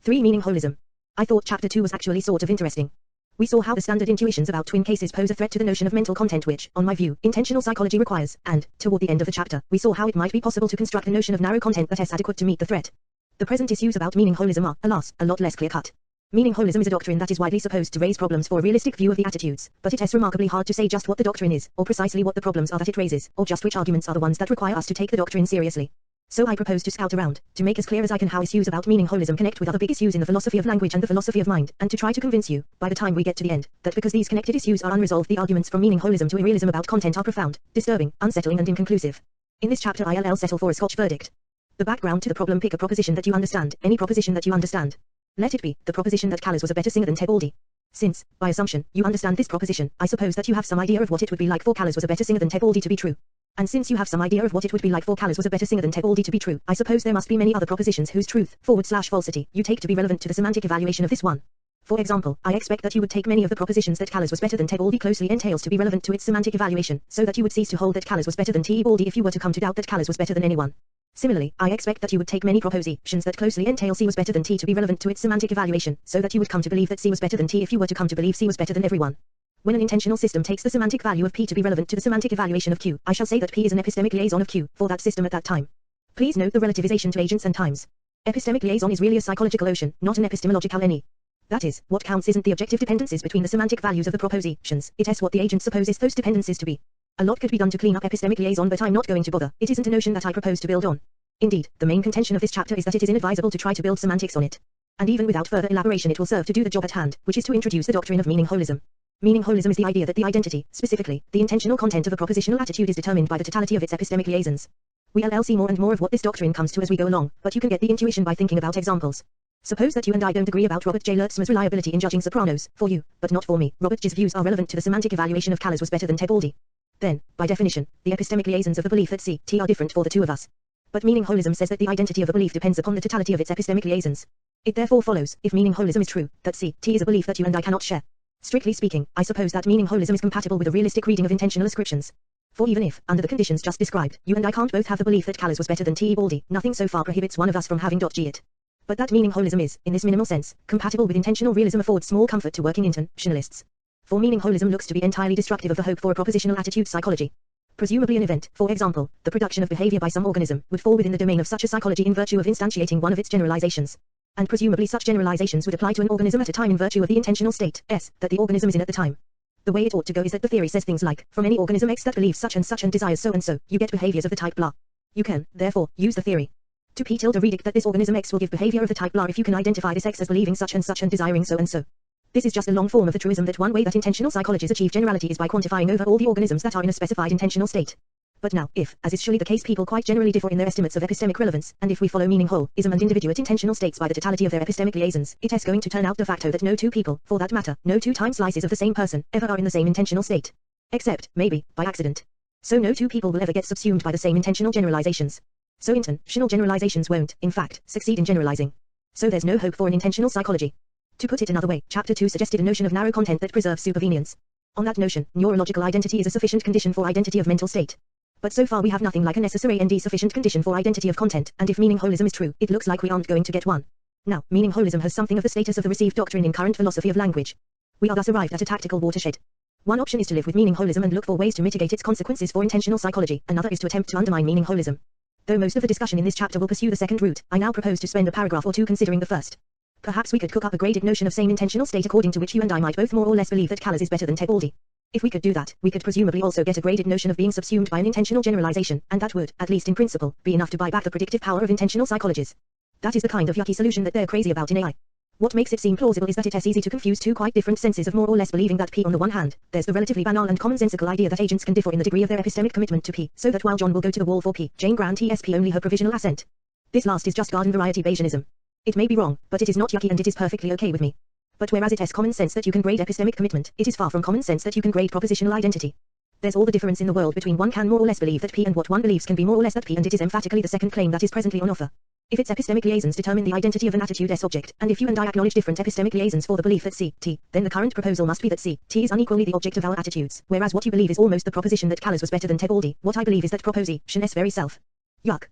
3. Meaning holism. I thought chapter 2 was actually sort of interesting. We saw how the standard intuitions about twin cases pose a threat to the notion of mental content which, on my view, intentional psychology requires, and, toward the end of the chapter, we saw how it might be possible to construct a notion of narrow content that is adequate to meet the threat. The present issues about meaning holism are, alas, a lot less clear-cut. Meaning holism is a doctrine that is widely supposed to raise problems for a realistic view of the attitudes, but it is remarkably hard to say just what the doctrine is, or precisely what the problems are that it raises, or just which arguments are the ones that require us to take the doctrine seriously. So I propose to scout around, to make as clear as I can how issues about meaning holism connect with other big issues in the philosophy of language and the philosophy of mind, and to try to convince you, by the time we get to the end, that because these connected issues are unresolved the arguments from meaning holism to irrealism about content are profound, disturbing, unsettling and inconclusive. In this chapter I'll settle for a Scotch verdict. The background to the problem: pick a proposition that you understand, any proposition that you understand. Let it be the proposition that Callas was a better singer than Tebaldi. Since, by assumption, you understand this proposition, I suppose that you have some idea of what it would be like for Callas was a better singer than Tebaldi to be true. And since you have some idea of what it would be like for Callas was a better singer than Tebaldi to be true, I suppose there must be many other propositions whose truth/falsity you take to be relevant to the semantic evaluation of this one. For example, I expect that you would take many of the propositions that Callas was better than Tebaldi closely entails to be relevant to its semantic evaluation, so that you would cease to hold that Callas was better than Tebaldi if you were to come to doubt that Callas was better than anyone. Similarly, I expect that you would take many propositions that closely entail C was better than T to be relevant to its semantic evaluation, so that you would come to believe that C was better than T if you were to come to believe C was better than everyone. When an intentional system takes the semantic value of P to be relevant to the semantic evaluation of Q, I shall say that P is an epistemic liaison of Q for that system at that time. Please note the relativization to agents and times. Epistemic liaison is really a psychological ocean, not an epistemological any. That is, what counts isn't the objective dependencies between the semantic values of the propositions, it is what the agent supposes those dependencies to be. A lot could be done to clean up epistemic liaison, but I'm not going to bother. It isn't a notion that I propose to build on. Indeed, the main contention of this chapter is that it is inadvisable to try to build semantics on it. And even without further elaboration it will serve to do the job at hand, which is to introduce the doctrine of meaning holism. Meaning holism is the idea that the identity, specifically, the intentional content of a propositional attitude is determined by the totality of its epistemic liaisons. We'll see more and more of what this doctrine comes to as we go along, but you can get the intuition by thinking about examples. Suppose that you and I don't agree about Robert J. Lertzmer's reliability in judging sopranos, for you, but not for me. Robert J.'s views are relevant to the semantic evaluation of Callas was better than Tebaldi. Then, by definition, the epistemic liaisons of the belief that C, T are different for the two of us. But meaning holism says that the identity of a belief depends upon the totality of its epistemic liaisons. It therefore follows, if meaning holism is true, that C, T is a belief that you and I cannot share. Strictly speaking, I suppose that meaning holism is compatible with a realistic reading of intentional ascriptions. For even if, under the conditions just described, you and I can't both have the belief that Callas was better than Tebaldi, nothing so far prohibits one of us from having .g it. But that meaning holism is, in this minimal sense, compatible with intentional realism affords small comfort to working intentionalists. For meaning holism looks to be entirely destructive of the hope for a propositional attitude psychology. Presumably an event, for example, the production of behavior by some organism, would fall within the domain of such a psychology in virtue of instantiating one of its generalizations. And presumably such generalizations would apply to an organism at a time in virtue of the intentional state, S, that the organism is in at the time. The way it ought to go is that the theory says things like, from any organism X that believes such and desires so and so, you get behaviors of the type blah. You can, therefore, use the theory to P tilde redict that this organism X will give behavior of the type blah if you can identify this X as believing such and desiring so and so. This is just a long form of the truism that one way that intentional psychologists achieve generality is by quantifying over all the organisms that are in a specified intentional state. But now, if, as is surely the case, people quite generally differ in their estimates of epistemic relevance, and if we follow meaning holism and individuate intentional states by the totality of their epistemic liaisons, it is going to turn out de facto that no two people, for that matter, no two time slices of the same person, ever are in the same intentional state. Except, maybe, by accident. So no two people will ever get subsumed by the same intentional generalizations. So intentional generalizations won't, in fact, succeed in generalizing. So there's no hope for an intentional psychology. To put it another way, Chapter 2 suggested a notion of narrow content that preserves supervenience. On that notion, neurological identity is a sufficient condition for identity of mental state. But so far we have nothing like a necessary and sufficient condition for identity of content, and if meaning holism is true, it looks like we aren't going to get one. Now, meaning holism has something of the status of the received doctrine in current philosophy of language. We are thus arrived at a tactical watershed. One option is to live with meaning holism and look for ways to mitigate its consequences for intentional psychology, another is to attempt to undermine meaning holism. Though most of the discussion in this chapter will pursue the second route, I now propose to spend a paragraph or two considering the first. Perhaps we could cook up a graded notion of same intentional state according to which you and I might both more or less believe that Callas is better than Tebaldi. If we could do that, we could presumably also get a graded notion of being subsumed by an intentional generalization, and that would, at least in principle, be enough to buy back the predictive power of intentional psychologies. That is the kind of yucky solution that they're crazy about in AI. What makes it seem plausible is that it is easy to confuse two quite different senses of more or less believing that P. On the one hand, there's the relatively banal and commonsensical idea that agents can differ in the degree of their epistemic commitment to P, so that while John will go to the wall for P, Jane grant ESP only her provisional assent. This last is just garden variety Bayesianism. It may be wrong, but it is not yucky and it is perfectly okay with me. But whereas it is common sense that you can grade epistemic commitment, it is far from common sense that you can grade propositional identity. There's all the difference in the world between one can more or less believe that P and what one believes can be more or less that P, and it is emphatically the second claim that is presently on offer. If its epistemic liaisons determine the identity of an attitude S object, and if you and I acknowledge different epistemic liaisons for the belief that C, T, then the current proposal must be that C, T is unequally the object of our attitudes, whereas what you believe is almost the proposition that Callas was better than Tebaldi, what I believe is that proposition S very self. Yuck.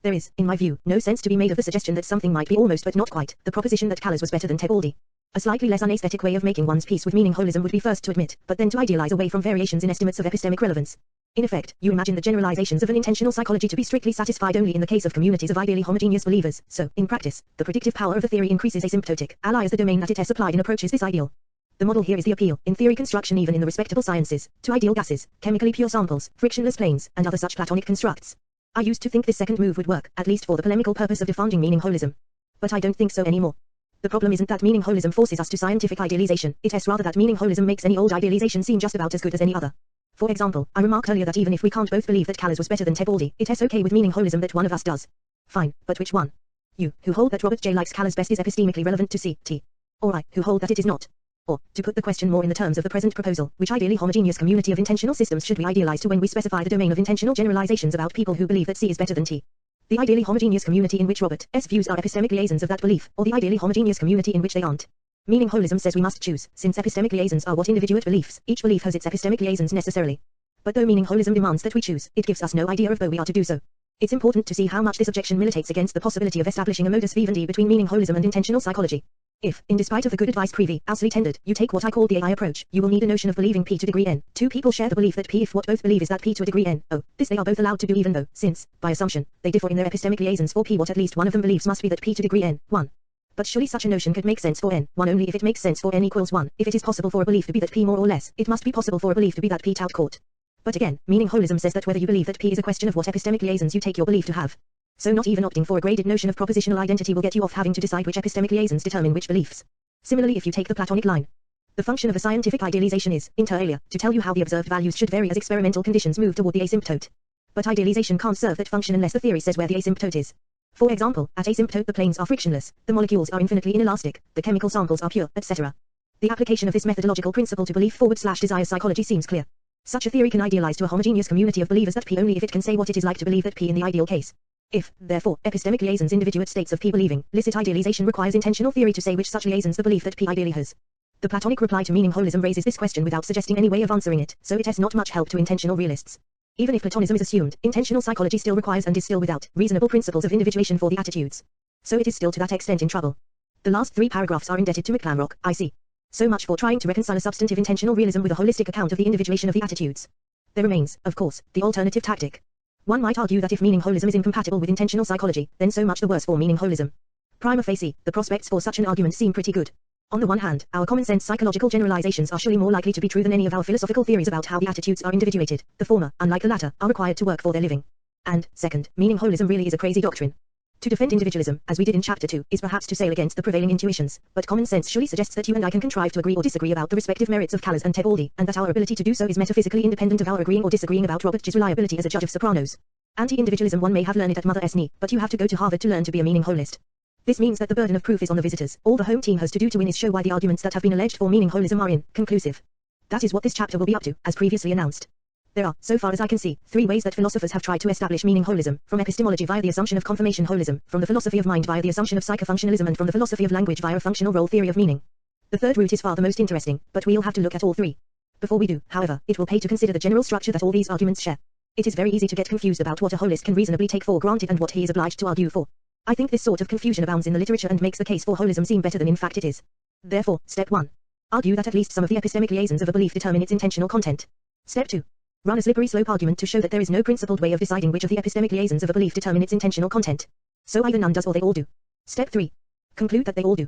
There is, in my view, no sense to be made of the suggestion that something might be almost but not quite the proposition that Callas was better than Tebaldi. A slightly less unaesthetic way of making one's peace with meaning holism would be first to admit, but then to idealize away from variations in estimates of epistemic relevance. In effect, you imagine the generalizations of an intentional psychology to be strictly satisfied only in the case of communities of ideally homogeneous believers, so, in practice, the predictive power of the theory increases asymptotic, ally as the domain that it has supplied and approaches this ideal. The model here is the appeal, in theory construction even in the respectable sciences, to ideal gases, chemically pure samples, frictionless planes, and other such Platonic constructs. I used to think this second move would work, at least for the polemical purpose of defending meaning holism. But I don't think so anymore. The problem isn't that meaning holism forces us to scientific idealization, it is rather that meaning holism makes any old idealization seem just about as good as any other. For example, I remarked earlier that even if we can't both believe that Callas was better than Tebaldi, it is okay with meaning holism that one of us does. Fine, but which one? You, who hold that Robert J. likes Callas best, is epistemically relevant to C.T. Or I, who hold that it is not. Or, to put the question more in the terms of the present proposal, which ideally homogeneous community of intentional systems should we idealize to when we specify the domain of intentional generalizations about people who believe that C is better than T? The ideally homogeneous community in which Robert S. views are epistemic liaisons of that belief, or the ideally homogeneous community in which they aren't. Meaning holism says we must choose, since epistemic liaisons are what individuate beliefs, each belief has its epistemic liaisons necessarily. But though meaning holism demands that we choose, it gives us no idea of though we are to do so. It's important to see how much this objection militates against the possibility of establishing a modus vivendi between meaning holism and intentional psychology. If, in despite of the good advice previously tendered, you take what I call the AI approach, you will need a notion of believing P to degree n. Two people share the belief that P if what both believe is that P to a degree n. Oh, this they are both allowed to do even though, since, by assumption, they differ in their epistemic liaisons for P what at least one of them believes must be that P to degree n, 1. But surely such a notion could make sense for n, 1 only if it makes sense for n equals 1. If it is possible for a belief to be that P more or less, it must be possible for a belief to be that P tout court. But again, meaning holism says that whether you believe that P is a question of what epistemic liaisons you take your belief to have. So not even opting for a graded notion of propositional identity will get you off having to decide which epistemic liaisons determine which beliefs. Similarly, if you take the Platonic line, the function of a scientific idealization is, inter alia, to tell you how the observed values should vary as experimental conditions move toward the asymptote. But idealization can't serve that function unless the theory says where the asymptote is. For example, at asymptote the planes are frictionless, the molecules are infinitely inelastic, the chemical samples are pure, etc. The application of this methodological principle to belief/desire psychology seems clear. Such a theory can idealize to a homogeneous community of believers that P only if it can say what it is like to believe that P in the ideal case. If, therefore, epistemic liaisons individuate states of P believing, licit idealization requires intentional theory to say which such liaisons the belief that P ideally has. The Platonic reply to meaning holism raises this question without suggesting any way of answering it, so it has not much help to intentional realists. Even if Platonism is assumed, intentional psychology still requires and is still without reasonable principles of individuation for the attitudes. So it is still to that extent in trouble. The last 3 paragraphs are indebted to McClamrock, I see. So much for trying to reconcile a substantive intentional realism with a holistic account of the individuation of the attitudes. There remains, of course, the alternative tactic. One might argue that if meaning holism is incompatible with intentional psychology, then so much the worse for meaning holism. Prima facie, the prospects for such an argument seem pretty good. On the one hand, our common-sense psychological generalizations are surely more likely to be true than any of our philosophical theories about how the attitudes are individuated. The former, unlike the latter, are required to work for their living. And, second, meaning holism really is a crazy doctrine. To defend individualism, as we did in Chapter 2, is perhaps to sail against the prevailing intuitions, but common sense surely suggests that you and I can contrive to agree or disagree about the respective merits of Callas and Tebaldi, and that our ability to do so is metaphysically independent of our agreeing or disagreeing about Robert J.'s reliability as a judge of sopranos. Anti-individualism one may have learned it at Mother S.N.E., but you have to go to Harvard to learn to be a meaning holist. This means that the burden of proof is on the visitors. All the home team has to do to win is show why the arguments that have been alleged for meaning holism are inconclusive. That is what this chapter will be up to, as previously announced. There are, so far as I can see, 3 ways that philosophers have tried to establish meaning holism, from epistemology via the assumption of confirmation holism, from the philosophy of mind via the assumption of psychofunctionalism, and from the philosophy of language via a functional role theory of meaning. The third route is far the most interesting, but we'll have to look at all 3. Before we do, however, it will pay to consider the general structure that all these arguments share. It is very easy to get confused about what a holist can reasonably take for granted and what he is obliged to argue for. I think this sort of confusion abounds in the literature and makes the case for holism seem better than in fact it is. Therefore, step 1. Argue that at least some of the epistemic liaisons of a belief determine its intentional content. Step 2. Run a slippery slope argument to show that there is no principled way of deciding which of the epistemic liaisons of a belief determine its intentional content. So either none does or they all do. Step 3. Conclude that they all do.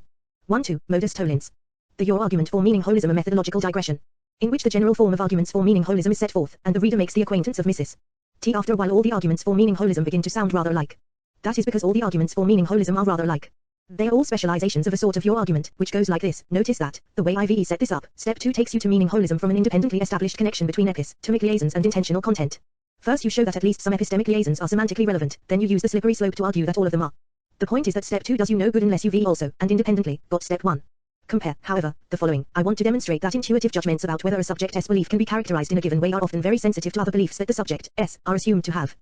1-2. Modus tollens. Your argument for meaning holism a methodological digression, in which the general form of arguments for meaning holism is set forth, and the reader makes the acquaintance of Mrs. T. After a while all the arguments for meaning holism begin to sound rather like. That is because all the arguments for meaning holism are rather like. They are all specializations of a sort of your argument, which goes like this. Notice that, the way I've set this up, step 2 takes you to meaning holism from an independently established connection between epistemic liaisons and intentional content. First you show that at least some epistemic liaisons are semantically relevant, then you use the slippery slope to argue that all of them are. The point is that step 2 does you no good unless you also, and independently, got step 1. Compare, however, the following. I want to demonstrate that intuitive judgments about whether a subject S belief can be characterized in a given way are often very sensitive to other beliefs that the subject S are assumed to have.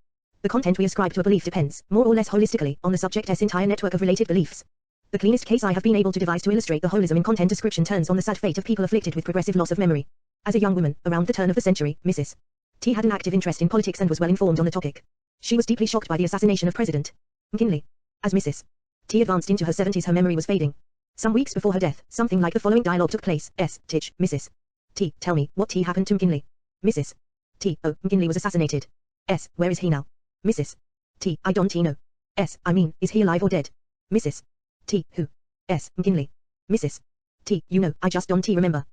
The content we ascribe to a belief depends, more or less holistically, on the subject S entire network of related beliefs. The cleanest case I have been able to devise to illustrate the holism in content description turns on the sad fate of people afflicted with progressive loss of memory. As a young woman, around the turn of the century, Mrs. T had an active interest in politics and was well informed on the topic. She was deeply shocked by the assassination of President McKinley. As Mrs. T advanced into her 70s, her memory was fading. Some weeks before her death, something like the following dialogue took place. Titch, Mrs. T, tell me, what T happened to McKinley? Mrs. T, oh, McKinley was assassinated. Where is he now? Mrs. T, I don't know. I mean, is he alive or dead? Mrs. T, who? McKinley. Mrs. T, you know, I just don't remember.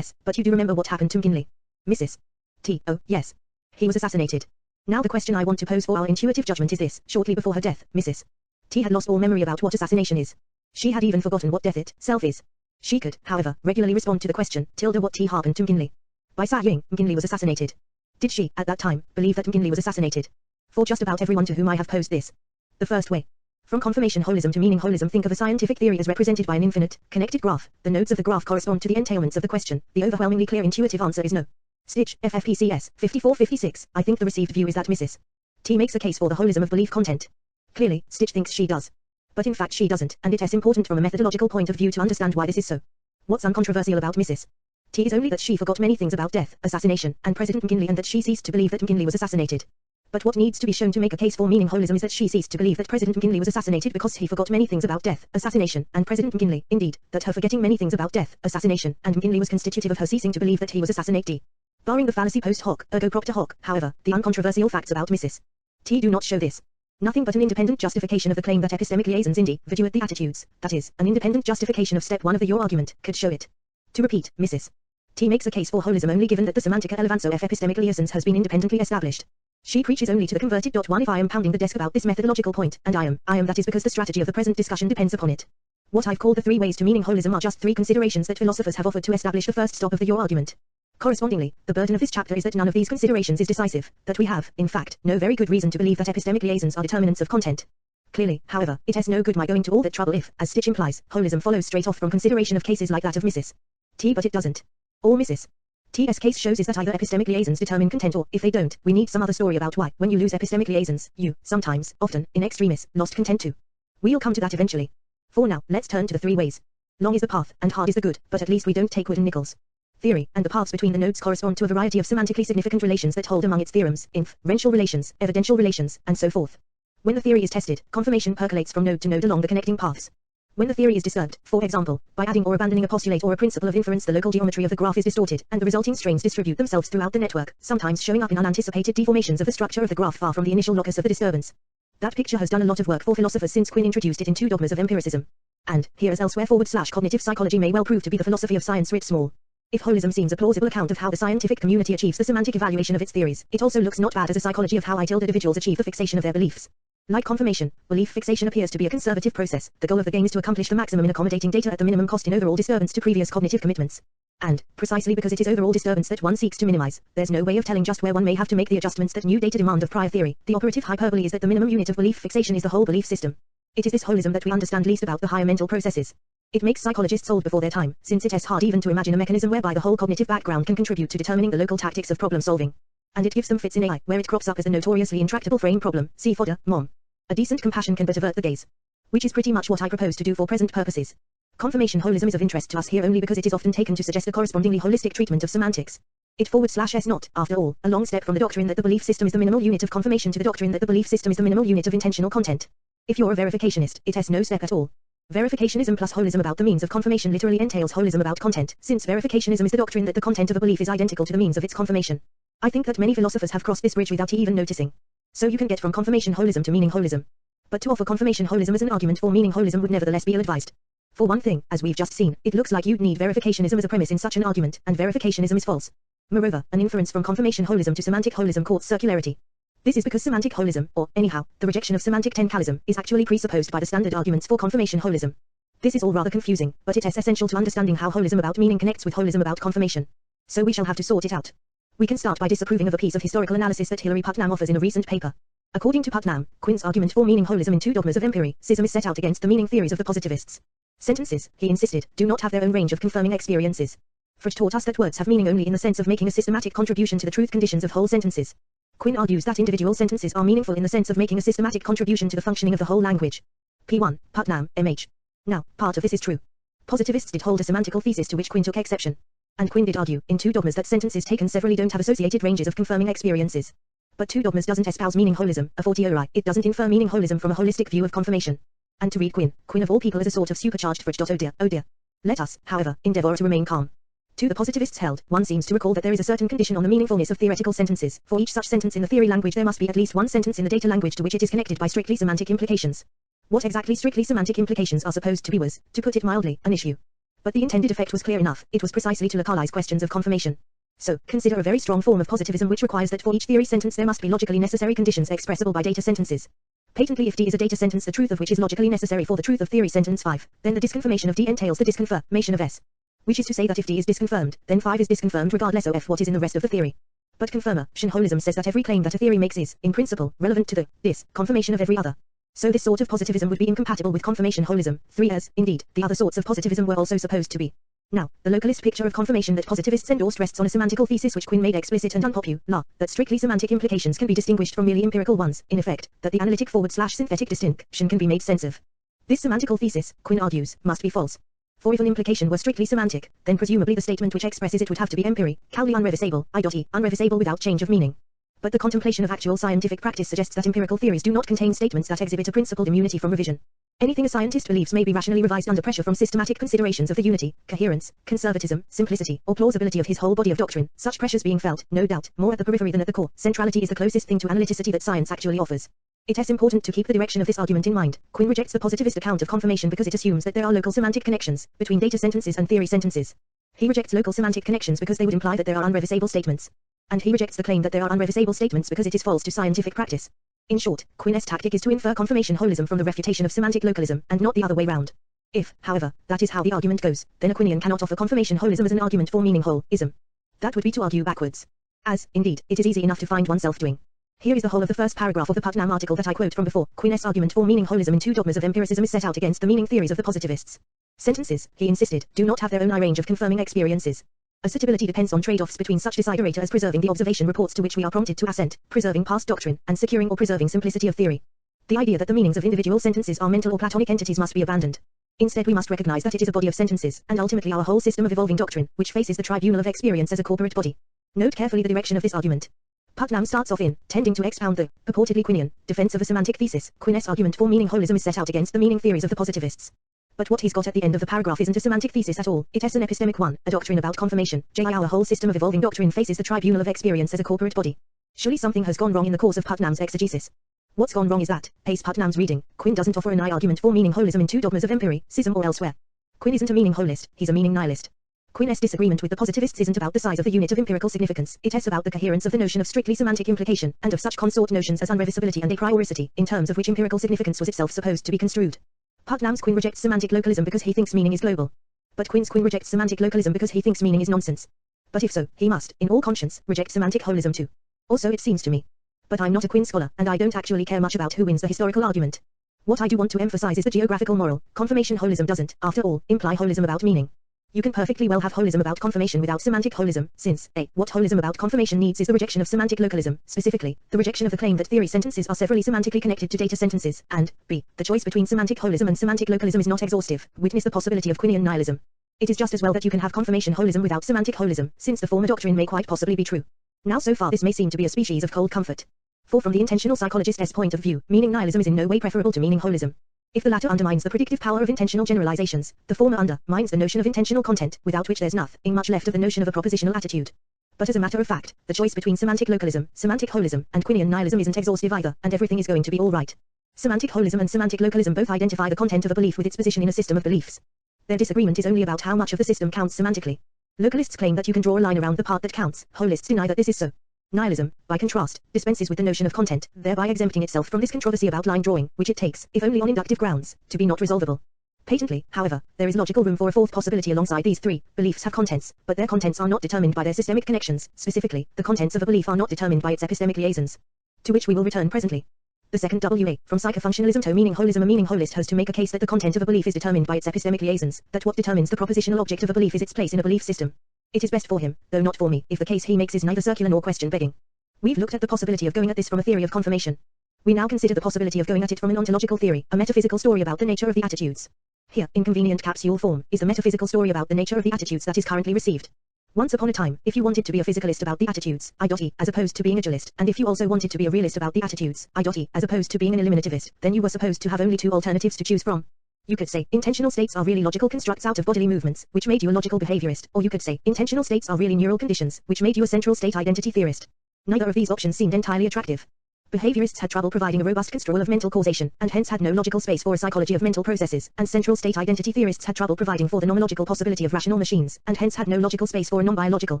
But you do remember what happened to McKinley. Mrs. T, oh, yes. He was assassinated. Now the question I want to pose for our intuitive judgment is this: shortly before her death, Mrs. T had lost all memory about what assassination is. She had even forgotten what death itself is. She could, however, regularly respond to the question, what T happened to McKinley? By saying, McKinley was assassinated. Did she, at that time, believe that McKinley was assassinated? For just about everyone to whom I have posed this. The first way. From confirmation holism to meaning holism, think of a scientific theory as represented by an infinite, connected graph. The nodes of the graph correspond to the entailments of the question. The overwhelmingly clear intuitive answer is no. Stitch, FFPCS, 5456. I think the received view is that Mrs. T makes a case for the holism of belief content. Clearly, Stitch thinks she does. But in fact she doesn't, and it is important from a methodological point of view to understand why this is so. What's uncontroversial about Mrs. T is only that she forgot many things about death, assassination, and President McKinley, and that she ceased to believe that McKinley was assassinated. But what needs to be shown to make a case for meaning holism is that she ceased to believe that President McKinley was assassinated because he forgot many things about death, assassination, and President McKinley. Indeed, that her forgetting many things about death, assassination, and McKinley was constitutive of her ceasing to believe that he was assassinated. Barring the fallacy post hoc, ergo propter hoc, however, the uncontroversial facts about Mrs. T do not show this. Nothing but an independent justification of the claim that epistemic liaisons individuate the attitudes, that is, an independent justification of step 1 of your argument, could show it. To repeat, Mrs. T makes a case for holism only given that the semantica elevanzo of epistemic liaisons has been independently established. She preaches only to the converted. One If I am pounding the desk about this methodological point, and I am that is because the strategy of the present discussion depends upon it. What I've called the 3 ways to meaning holism are just 3 considerations that philosophers have offered to establish the first stop of your argument. Correspondingly, the burden of this chapter is that none of these considerations is decisive, that we have, in fact, no very good reason to believe that epistemic liaisons are determinants of content. Clearly, however, it has no good my going to all that trouble if, as Stitch implies, holism follows straight off from consideration of cases like that of Mrs. T, but it doesn't. All Mrs. T.'s case shows is that either epistemic liaisons determine content or, if they don't, we need some other story about why, when you lose epistemic liaisons, you, sometimes, often, in extremis, lost content too. We'll come to that eventually. For now, let's turn to the 3 ways. Long is the path, and hard is the good, but at least we don't take wood and nickels. Theory, and the paths between the nodes correspond to a variety of semantically significant relations that hold among its theorems, inferential relations, evidential relations, and so forth. When the theory is tested, confirmation percolates from node to node along the connecting paths. When the theory is disturbed, for example, by adding or abandoning a postulate or a principle of inference, the local geometry of the graph is distorted, and the resulting strains distribute themselves throughout the network, sometimes showing up in unanticipated deformations of the structure of the graph far from the initial locus of the disturbance. That picture has done a lot of work for philosophers since Quinn introduced it in 2 Dogmas of Empiricism. And, here as elsewhere, /cognitive psychology may well prove to be the philosophy of science writ small. If holism seems a plausible account of how the scientific community achieves the semantic evaluation of its theories, it also looks not bad as a psychology of how individuals achieve the fixation of their beliefs. Like confirmation, belief fixation appears to be a conservative process. The goal of the game is to accomplish the maximum in accommodating data at the minimum cost in overall disturbance to previous cognitive commitments. And, precisely because it is overall disturbance that one seeks to minimize, there's no way of telling just where one may have to make the adjustments that new data demand of prior theory. The operative hyperbole is that the minimum unit of belief fixation is the whole belief system. It is this holism that we understand least about the higher mental processes. It makes psychologists old before their time, since it is hard even to imagine a mechanism whereby the whole cognitive background can contribute to determining the local tactics of problem solving. And it gives them fits in AI, where it crops up as the notoriously intractable frame problem. See Fodor, Mom. A decent compassion can but avert the gaze. Which is pretty much what I propose to do for present purposes. Confirmation holism is of interest to us here only because it is often taken to suggest a correspondingly holistic treatment of semantics. It /s not, after all, a long step from the doctrine that the belief system is the minimal unit of confirmation to the doctrine that the belief system is the minimal unit of intentional content. If you're a verificationist, it has no step at all. Verificationism plus holism about the means of confirmation literally entails holism about content, since verificationism is the doctrine that the content of a belief is identical to the means of its confirmation. I think that many philosophers have crossed this bridge without even noticing. So you can get from confirmation holism to meaning holism. But to offer confirmation holism as an argument for meaning holism would nevertheless be ill-advised. For one thing, as we've just seen, it looks like you'd need verificationism as a premise in such an argument, and verificationism is false. Moreover, an inference from confirmation holism to semantic holism courts circularity. This is because semantic holism, or, anyhow, the rejection of semantic tencalism, is actually presupposed by the standard arguments for confirmation holism. This is all rather confusing, but it is essential to understanding how holism about meaning connects with holism about confirmation. So we shall have to sort it out. We can start by disapproving of a piece of historical analysis that Hilary Putnam offers in a recent paper. According to Putnam, Quinn's argument for meaning holism in 2 Dogmas of Empiricism is set out against the meaning theories of the positivists. Sentences, he insisted, do not have their own range of confirming experiences. Freud taught us that words have meaning only in the sense of making a systematic contribution to the truth conditions of whole sentences. Quinn argues that individual sentences are meaningful in the sense of making a systematic contribution to the functioning of the whole language. P1, Putnam, M.H. Now, part of this is true. Positivists did hold a semantical thesis to which Quinn took exception. And Quinn did argue, in 2 Dogmas, that sentences taken severally don't have associated ranges of confirming experiences. But two dogmas doesn't espouse meaning holism, a fortiori, it doesn't infer meaning holism from a holistic view of confirmation. And to read Quinn of all people as a sort of supercharged fridge. Oh dear. Let us, however, endeavor to remain calm. To the positivists held, one seems to recall that there is a certain condition on the meaningfulness of theoretical sentences. For each such sentence in the theory language there must be at least one sentence in the data language to which it is connected by strictly semantic implications. What exactly strictly semantic implications are supposed to be was, to put it mildly, an issue. But the intended effect was clear enough, it was precisely to localize questions of confirmation. So, consider a very strong form of positivism which requires that for each theory sentence there must be logically necessary conditions expressible by data sentences. Patently if D is a data sentence the truth of which is logically necessary for the truth of theory sentence 5, then the disconfirmation of D entails the disconfirmation of S. Which is to say that if D is disconfirmed, then 5 is disconfirmed regardless of what is in the rest of the theory. But confirmation holism says that every claim that a theory makes is, in principle, relevant to the confirmation of every other. So this sort of positivism would be incompatible with confirmation holism, 3 as, indeed, the other sorts of positivism were also supposed to be. Now, the localist picture of confirmation that positivists endorsed rests on a semantical thesis which Quinn made explicit and unpopular, that strictly semantic implications can be distinguished from merely empirical ones, in effect, that the analytic /synthetic distinction can be made sense of. This semantical thesis, Quinn argues, must be false. For if an implication were strictly semantic, then presumably the statement which expresses it would have to be empirically unrevisable, unrevisable without change of meaning. But the contemplation of actual scientific practice suggests that empirical theories do not contain statements that exhibit a principled immunity from revision. Anything a scientist believes may be rationally revised under pressure from systematic considerations of the unity, coherence, conservatism, simplicity, or plausibility of his whole body of doctrine, such pressures being felt, no doubt, more at the periphery than at the core. Centrality is the closest thing to analyticity that science actually offers. It is important to keep the direction of this argument in mind. Quinn rejects the positivist account of confirmation because it assumes that there are local semantic connections between data sentences and theory sentences. He rejects local semantic connections because they would imply that there are unrevisable statements. And he rejects the claim that there are unrevisable statements because it is false to scientific practice. In short, Quinn's tactic is to infer confirmation holism from the refutation of semantic localism, and not the other way round. If, however, that is how the argument goes, then a Quinnian cannot offer confirmation holism as an argument for meaning holism. That would be to argue backwards. As, indeed, it is easy enough to find oneself doing. Here is the whole of the first paragraph of the Putnam article that I quote from before. Quinn's argument for meaning holism in two dogmas of empiricism is set out against the meaning theories of the positivists. Sentences, he insisted, do not have their own range of confirming experiences. Assertability depends on trade-offs between such desiderator as preserving the observation reports to which we are prompted to assent, preserving past doctrine, and securing or preserving simplicity of theory. The idea that the meanings of individual sentences are mental or platonic entities must be abandoned. Instead we must recognize that it is a body of sentences, and ultimately our whole system of evolving doctrine, which faces the tribunal of experience as a corporate body. Note carefully the direction of this argument. Putnam starts off in, tending to expound the, purportedly Quinnian, defense of a semantic thesis. Quinn's argument for meaning holism is set out against the meaning theories of the positivists. But what he's got at the end of the paragraph isn't a semantic thesis at all, it is an epistemic one, a doctrine about confirmation. Our whole system of evolving doctrine faces the tribunal of experience as a corporate body. Surely something has gone wrong in the course of Putnam's exegesis. What's gone wrong is that, pace Putnam's reading, Quinn doesn't offer an argument for meaning holism in two dogmas of empiricism or elsewhere. Quinn isn't a meaning holist, he's a meaning nihilist. Quinn's disagreement with the positivists isn't about the size of the unit of empirical significance, it is about the coherence of the notion of strictly semantic implication, and of such consort notions as unrevisability and a prioricity, in terms of which empirical significance was itself supposed to be construed. Putnam's Quinn rejects semantic localism because he thinks meaning is global. But Quinn's Quinn rejects semantic localism because he thinks meaning is nonsense. But if so, he must, in all conscience, reject semantic holism too. Also it seems to me. But I'm not a Quinn scholar, and I don't actually care much about who wins the historical argument. What I do want to emphasize is the geographical moral. Confirmation holism doesn't, after all, imply holism about meaning. You can perfectly well have holism about confirmation without semantic holism, since, a, what holism about confirmation needs is the rejection of semantic localism, specifically, the rejection of the claim that theory sentences are severally semantically connected to data sentences, and, b, the choice between semantic holism and semantic localism is not exhaustive, witness the possibility of Quinnian nihilism. It is just as well that you can have confirmation holism without semantic holism, since the former doctrine may quite possibly be true. Now so far this may seem to be a species of cold comfort. For from the intentional psychologist's point of view, meaning nihilism is in no way preferable to meaning holism. If the latter undermines the predictive power of intentional generalizations, the former undermines the notion of intentional content, without which there's nothing much left of the notion of a propositional attitude. But as a matter of fact, the choice between semantic localism, semantic holism, and Quinnian nihilism isn't exhaustive either, and everything is going to be all right. Semantic holism and semantic localism both identify the content of a belief with its position in a system of beliefs. Their disagreement is only about how much of the system counts semantically. Localists claim that you can draw a line around the part that counts, holists deny that this is so. Nihilism, by contrast, dispenses with the notion of content, thereby exempting itself from this controversy about line drawing, which it takes, if only on inductive grounds, to be not resolvable. Patently, however, there is logical room for a fourth possibility alongside these three. Beliefs have contents, but their contents are not determined by their systemic connections. Specifically, the contents of a belief are not determined by its epistemic liaisons. To which we will return presently. The second WA, from psychofunctionalism to meaning holism. A meaning holist has to make a case that the content of a belief is determined by its epistemic liaisons, that what determines the propositional object of a belief is its place in a belief system. It is best for him, though not for me, if the case he makes is neither circular nor question-begging. We've looked at the possibility of going at this from a theory of confirmation. We now consider the possibility of going at it from an ontological theory, a metaphysical story about the nature of the attitudes. Here, in convenient capsule form, is the metaphysical story about the nature of the attitudes that is currently received. Once upon a time, if you wanted to be a physicalist about the attitudes, I.e., as opposed to being a dualist, and if you also wanted to be a realist about the attitudes, I.e., as opposed to being an eliminativist, then you were supposed to have only two alternatives to choose from. You could say, intentional states are really logical constructs out of bodily movements, which made you a logical behaviorist, or you could say, intentional states are really neural conditions, which made you a central state identity theorist. Neither of these options seemed entirely attractive. Behaviorists had trouble providing a robust construal of mental causation, and hence had no logical space for a psychology of mental processes, and central state identity theorists had trouble providing for the nonological possibility of rational machines, and hence had no logical space for a non-biological,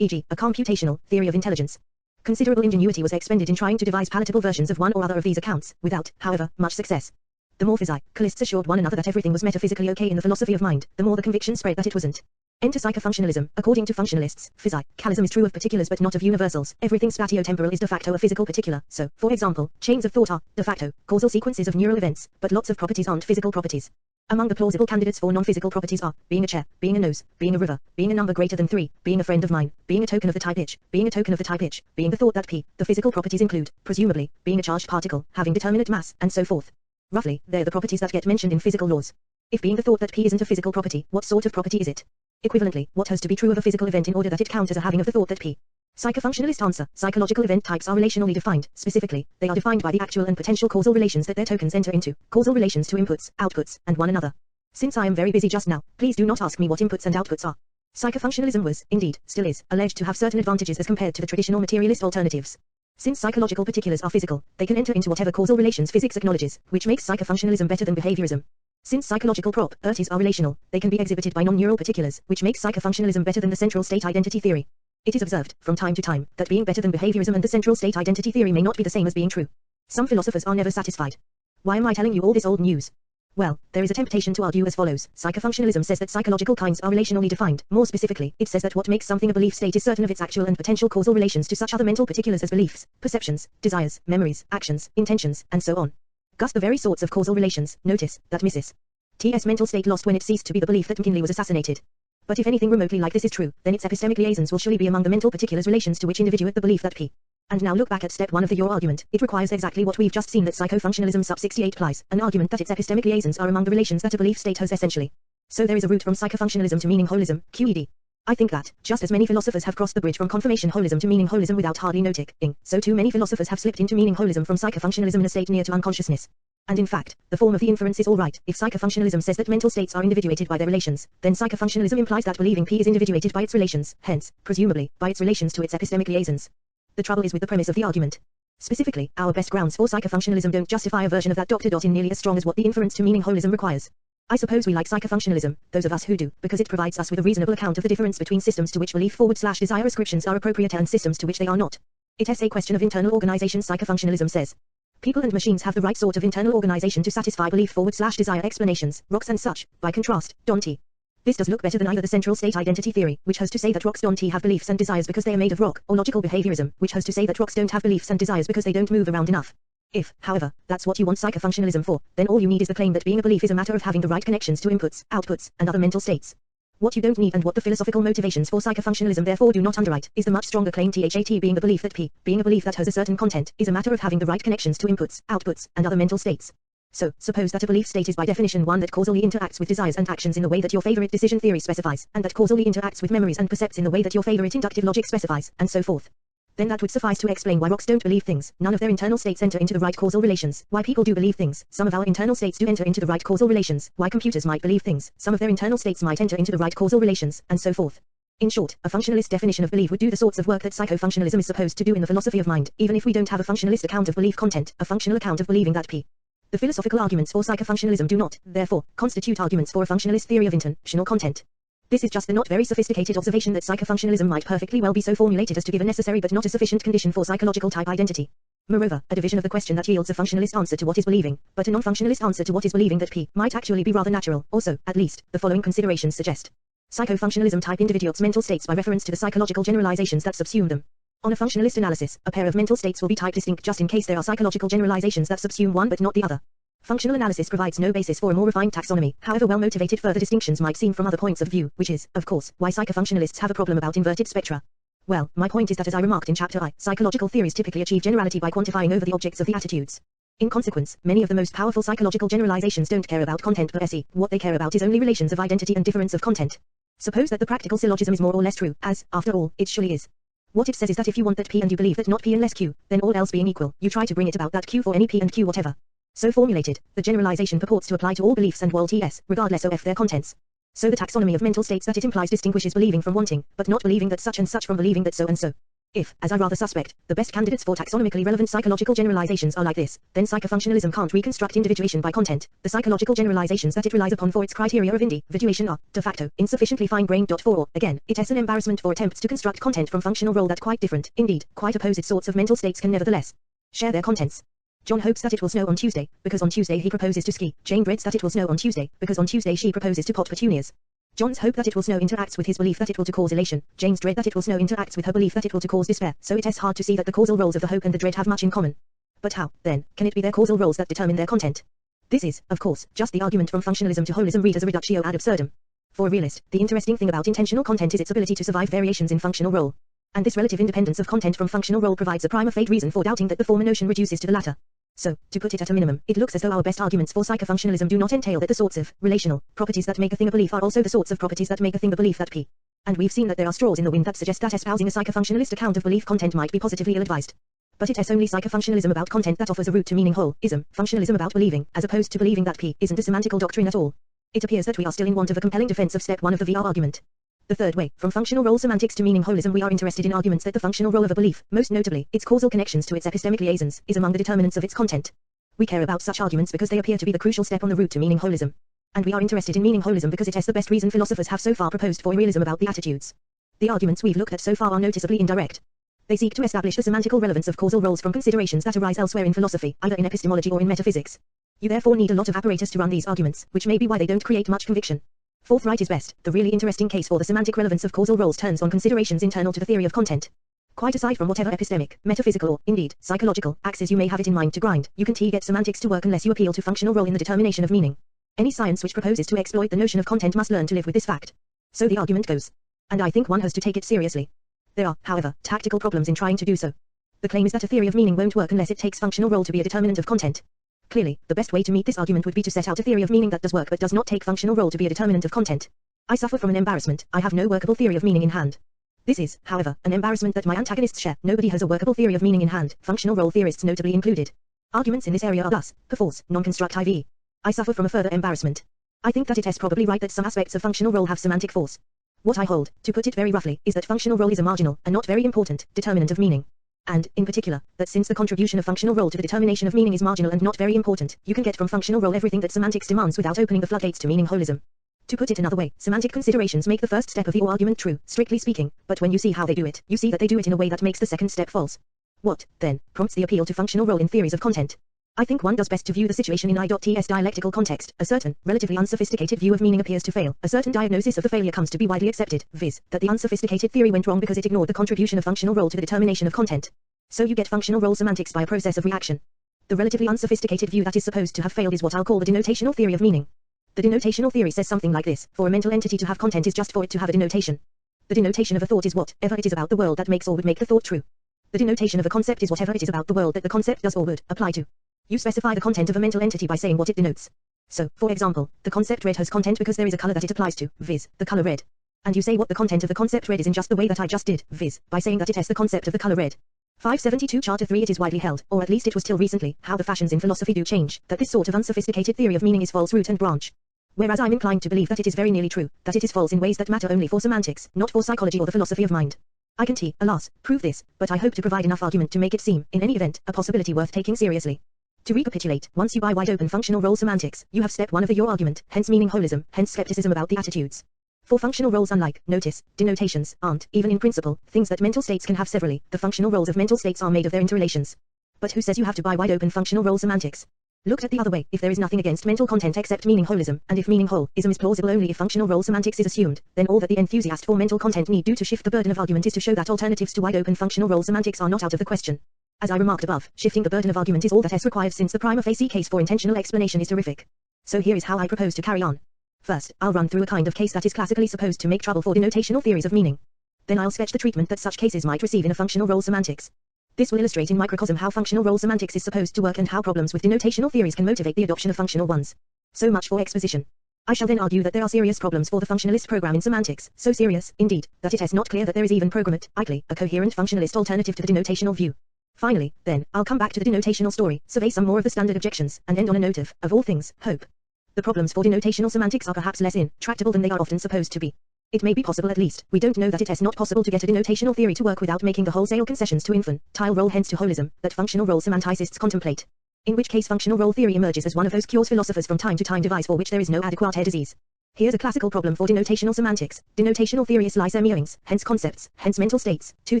e.g., a computational, theory of intelligence. Considerable ingenuity was expended in trying to devise palatable versions of one or other of these accounts, without, however, much success. The more physicalists assured one another that everything was metaphysically okay in the philosophy of mind, the more the conviction spread that it wasn't. Enter psychofunctionalism. According to functionalists, physicalism is true of particulars but not of universals. Everything spatio-temporal is de facto a physical particular. So, for example, chains of thought are, de facto, causal sequences of neural events, but lots of properties aren't physical properties. Among the plausible candidates for non-physical properties are, being a chair, being a nose, being a river, being a number greater than 3, being a friend of mine, being a token of the type H, being a token of the type H, being the thought that P. The physical properties include, presumably, being a charged particle, having determinate mass, and so forth. Roughly, they're the properties that get mentioned in physical laws. If being the thought that P isn't a physical property, what sort of property is it? Equivalently, what has to be true of a physical event in order that it count as a having of the thought that P? Psychofunctionalist answer. Psychological event types are relationally defined. Specifically, they are defined by the actual and potential causal relations that their tokens enter into, causal relations to inputs, outputs, and one another. Since I am very busy just now, please do not ask me what inputs and outputs are. Psychofunctionalism was, indeed, still is, alleged to have certain advantages as compared to the traditional materialist alternatives. Since psychological particulars are physical, they can enter into whatever causal relations physics acknowledges, which makes psychofunctionalism better than behaviorism. Since psychological properties are relational, they can be exhibited by non-neural particulars, which makes psychofunctionalism better than the central state identity theory. It is observed, from time to time, that being better than behaviorism and the central state identity theory may not be the same as being true. Some philosophers are never satisfied. Why am I telling you all this old news? Well, there is a temptation to argue as follows. Psychofunctionalism says that psychological kinds are relationally defined. More specifically, it says that what makes something a belief state is certain of its actual and potential causal relations to such other mental particulars as beliefs, perceptions, desires, memories, actions, intentions, and so on. Thus the very sorts of causal relations, notice, that Mrs. T.'s mental state lost when it ceased to be the belief that McKinley was assassinated. But if anything remotely like this is true, then its epistemic liaisons will surely be among the mental particulars relations to which individuate the belief that P. And now look back at step 1 of your argument. It requires exactly what we've just seen that psychofunctionalism sub 68 applies, an argument that its epistemic liaisons are among the relations that a belief state has essentially. So there is a route from psychofunctionalism to meaning holism, QED. I think that, just as many philosophers have crossed the bridge from confirmation holism to meaning holism without hardly noticing, so too many philosophers have slipped into meaning holism from psychofunctionalism in a state near to unconsciousness. And in fact, the form of the inference is all right. If psychofunctionalism says that mental states are individuated by their relations, then psychofunctionalism implies that believing P is individuated by its relations, hence, presumably, by its relations to its epistemic liaisons. The trouble is with the premise of the argument. Specifically, our best grounds for psychofunctionalism don't justify a version of that in nearly as strong as what the inference to meaning holism requires. I suppose we like psychofunctionalism, those of us who do, because it provides us with a reasonable account of the difference between systems to which belief/desire ascriptions are appropriate and systems to which they are not. It is a question of internal organization. Psychofunctionalism says. People and machines have the right sort of internal organization to satisfy belief/desire explanations, rocks and such. By contrast, T. This does look better than either the central state identity theory, which has to say that rocks T have beliefs and desires because they are made of rock, or logical behaviorism, which has to say that rocks don't have beliefs and desires because they don't move around enough. If, however, that's what you want psychofunctionalism for, then all you need is the claim that being a belief is a matter of having the right connections to inputs, outputs, and other mental states. What you don't need and what the philosophical motivations for psychofunctionalism therefore do not underwrite, is the much stronger claim that being the belief that P, being a belief that has a certain content, is a matter of having the right connections to inputs, outputs, and other mental states. So, suppose that a belief state is by definition one that causally interacts with desires and actions in the way that your favorite decision theory specifies, and that causally interacts with memories and percepts in the way that your favorite inductive logic specifies, and so forth. Then that would suffice to explain why rocks don't believe things, none of their internal states enter into the right causal relations, why people do believe things, some of our internal states do enter into the right causal relations, why computers might believe things, some of their internal states might enter into the right causal relations, and so forth. In short, a functionalist definition of belief would do the sorts of work that psychofunctionalism is supposed to do in the philosophy of mind, even if we don't have a functionalist account of belief content, a functional account of believing that P. The philosophical arguments for psychofunctionalism do not, therefore, constitute arguments for a functionalist theory of intentional content. This is just the not very sophisticated observation that psychofunctionalism might perfectly well be so formulated as to give a necessary but not a sufficient condition for psychological type identity. Moreover, a division of the question that yields a functionalist answer to what is believing, but a non-functionalist answer to what is believing that P, might actually be rather natural. Also, at least, the following considerations suggest. Psychofunctionalism type individuals mental states by reference to the psychological generalizations that subsume them. On a functionalist analysis, a pair of mental states will be type distinct just in case there are psychological generalizations that subsume one but not the other. Functional analysis provides no basis for a more refined taxonomy, however well-motivated further distinctions might seem from other points of view, which is, of course, why psychofunctionalists have a problem about inverted spectra. Well, my point is that as I remarked in Chapter I, psychological theories typically achieve generality by quantifying over the objects of the attitudes. In consequence, many of the most powerful psychological generalizations don't care about content per se, what they care about is only relations of identity and difference of content. Suppose that the practical syllogism is more or less true, as, after all, it surely is. What it says is that if you want that P and you believe that not P unless Q, then all else being equal, you try to bring it about that Q for any P and Q whatever. So formulated, the generalization purports to apply to all beliefs and world-ts, regardless of their contents. So the taxonomy of mental states that it implies distinguishes believing from wanting, but not believing that such and such from believing that so and so. If, as I rather suspect, the best candidates for taxonomically relevant psychological generalizations are like this, then psychofunctionalism can't reconstruct individuation by content. The psychological generalizations that it relies upon for its criteria of individuation are, de facto, insufficiently fine-grained. For, again, it is an embarrassment for attempts to construct content from functional role that quite different, indeed, quite opposite sorts of mental states can nevertheless share their contents. John hopes that it will snow on Tuesday, because on Tuesday he proposes to ski. Jane dreads that it will snow on Tuesday, because on Tuesday she proposes to pop petunias. John's hope that it will snow interacts with his belief that it will to cause elation. Jane's dread that it will snow interacts with her belief that it will to cause despair, so it is hard to see that the causal roles of the hope and the dread have much in common. But how, then, can it be their causal roles that determine their content? This is, of course, just the argument from functionalism to holism read as a reductio ad absurdum. For a realist, the interesting thing about intentional content is its ability to survive variations in functional role. And this relative independence of content from functional role provides a prima facie reason for doubting that the former notion reduces to the latter. So, to put it at a minimum, it looks as though our best arguments for psychofunctionalism do not entail that the sorts of relational properties that make a thing a belief are also the sorts of properties that make a thing a belief that P. And we've seen that there are straws in the wind that suggest that espousing a psychofunctionalist account of belief content might be positively ill-advised. But it is only psychofunctionalism about content that offers a route to meaning whole-ism, functionalism about believing, as opposed to believing that P isn't a semantical doctrine at all. It appears that we are still in want of a compelling defense of step 1 of the VR argument. The third way, from functional role semantics to meaning holism, we are interested in arguments that the functional role of a belief, most notably, its causal connections to its epistemic liaisons, is among the determinants of its content. We care about such arguments because they appear to be the crucial step on the route to meaning holism. And we are interested in meaning holism because it is the best reason philosophers have so far proposed for realism about the attitudes. The arguments we've looked at so far are noticeably indirect. They seek to establish the semantical relevance of causal roles from considerations that arise elsewhere in philosophy, either in epistemology or in metaphysics. You therefore need a lot of apparatus to run these arguments, which may be why they don't create much conviction. Forthright is best. The really interesting case for the semantic relevance of causal roles turns on considerations internal to the theory of content. Quite aside from whatever epistemic, metaphysical or, indeed, psychological, axis you may have it in mind to grind, you can't get semantics to work unless you appeal to functional role in the determination of meaning. Any science which proposes to exploit the notion of content must learn to live with this fact. So the argument goes. And I think one has to take it seriously. There are, however, tactical problems in trying to do so. The claim is that a theory of meaning won't work unless it takes functional role to be a determinant of content. Clearly, the best way to meet this argument would be to set out a theory of meaning that does work but does not take functional role to be a determinant of content. I suffer from an embarrassment. I have no workable theory of meaning in hand. This is, however, an embarrassment that my antagonists share. Nobody has a workable theory of meaning in hand, functional role theorists notably included. Arguments in this area are thus, perforce, non-construct IV. I suffer from a further embarrassment. I think that it is probably right that some aspects of functional role have semantic force. What I hold, to put it very roughly, is that functional role is a marginal, and not very important, determinant of meaning. And, in particular, that since the contribution of functional role to the determination of meaning is marginal and not very important, you can get from functional role everything that semantics demands without opening the floodgates to meaning holism. To put it another way, semantic considerations make the first step of your argument true, strictly speaking, but when you see how they do it, you see that they do it in a way that makes the second step false. What, then, prompts the appeal to functional role in theories of content? I think one does best to view the situation in I.T.'s dialectical context. A certain, relatively unsophisticated view of meaning appears to fail. A certain diagnosis of the failure comes to be widely accepted, viz., that the unsophisticated theory went wrong because it ignored the contribution of functional role to the determination of content. So you get functional role semantics by a process of reaction. The relatively unsophisticated view that is supposed to have failed is what I'll call the denotational theory of meaning. The denotational theory says something like this: for a mental entity to have content is just for it to have a denotation. The denotation of a thought is whatever it is about the world that makes or would make the thought true. The denotation of a concept is whatever it is about the world that the concept does or would apply to. You specify the content of a mental entity by saying what it denotes. So, for example, the concept red has content because there is a color that it applies to, viz., the color red. And you say what the content of the concept red is in just the way that I just did, viz., by saying that it has the concept of the color red. 572 Charter 3. It is widely held, or at least it was till recently, how the fashions in philosophy do change, that this sort of unsophisticated theory of meaning is false root and branch. Whereas I'm inclined to believe that it is very nearly true, that it is false in ways that matter only for semantics, not for psychology or the philosophy of mind. I can't, alas, prove this, but I hope to provide enough argument to make it seem, in any event, a possibility worth taking seriously. To recapitulate, once you buy wide open functional role semantics, you have step 1 of your argument, hence meaning holism, hence skepticism about the attitudes. For functional roles, unlike, notice, denotations, aren't, even in principle, things that mental states can have severally. The functional roles of mental states are made of their interrelations. But who says you have to buy wide open functional role semantics? Looked at the other way, if there is nothing against mental content except meaning holism, and if meaning whole-ism is plausible only if functional role semantics is assumed, then all that the enthusiast for mental content need do to shift the burden of argument is to show that alternatives to wide open functional role semantics are not out of the question. As I remarked above, shifting the burden of argument is all that is required since the prima facie case for intentional explanation is terrific. So here is how I propose to carry on. First, I'll run through a kind of case that is classically supposed to make trouble for denotational theories of meaning. Then I'll sketch the treatment that such cases might receive in a functional role semantics. This will illustrate in microcosm how functional role semantics is supposed to work and how problems with denotational theories can motivate the adoption of functional ones. So much for exposition. I shall then argue that there are serious problems for the functionalist program in semantics, so serious, indeed, that it is not clear that there is even programmatically a coherent functionalist alternative to the denotational view. Finally, then, I'll come back to the denotational story, survey some more of the standard objections, and end on a note of all things, hope. The problems for denotational semantics are perhaps less intractable than they are often supposed to be. It may be possible, at least, we don't know that it is not possible to get a denotational theory to work without making the wholesale concessions to infantile role, hence to holism, that functional role semanticists contemplate. In which case functional role theory emerges as one of those cures philosophers from time to time devise for which there is no adequate disease. Here's a classical problem for denotational semantics. Denotational theories lie semi-oings, hence concepts, hence mental states, too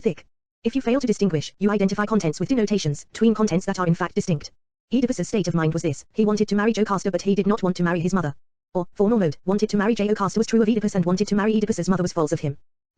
thick. If you fail to distinguish, you identify contents with denotations, tween contents that are in fact distinct. Oedipus's state of mind was this: he wanted to marry Jocasta but he did not want to marry his mother. Or, formal mode, wanted to marry Jocasta was true of Oedipus and wanted to marry Oedipus's mother was false of him.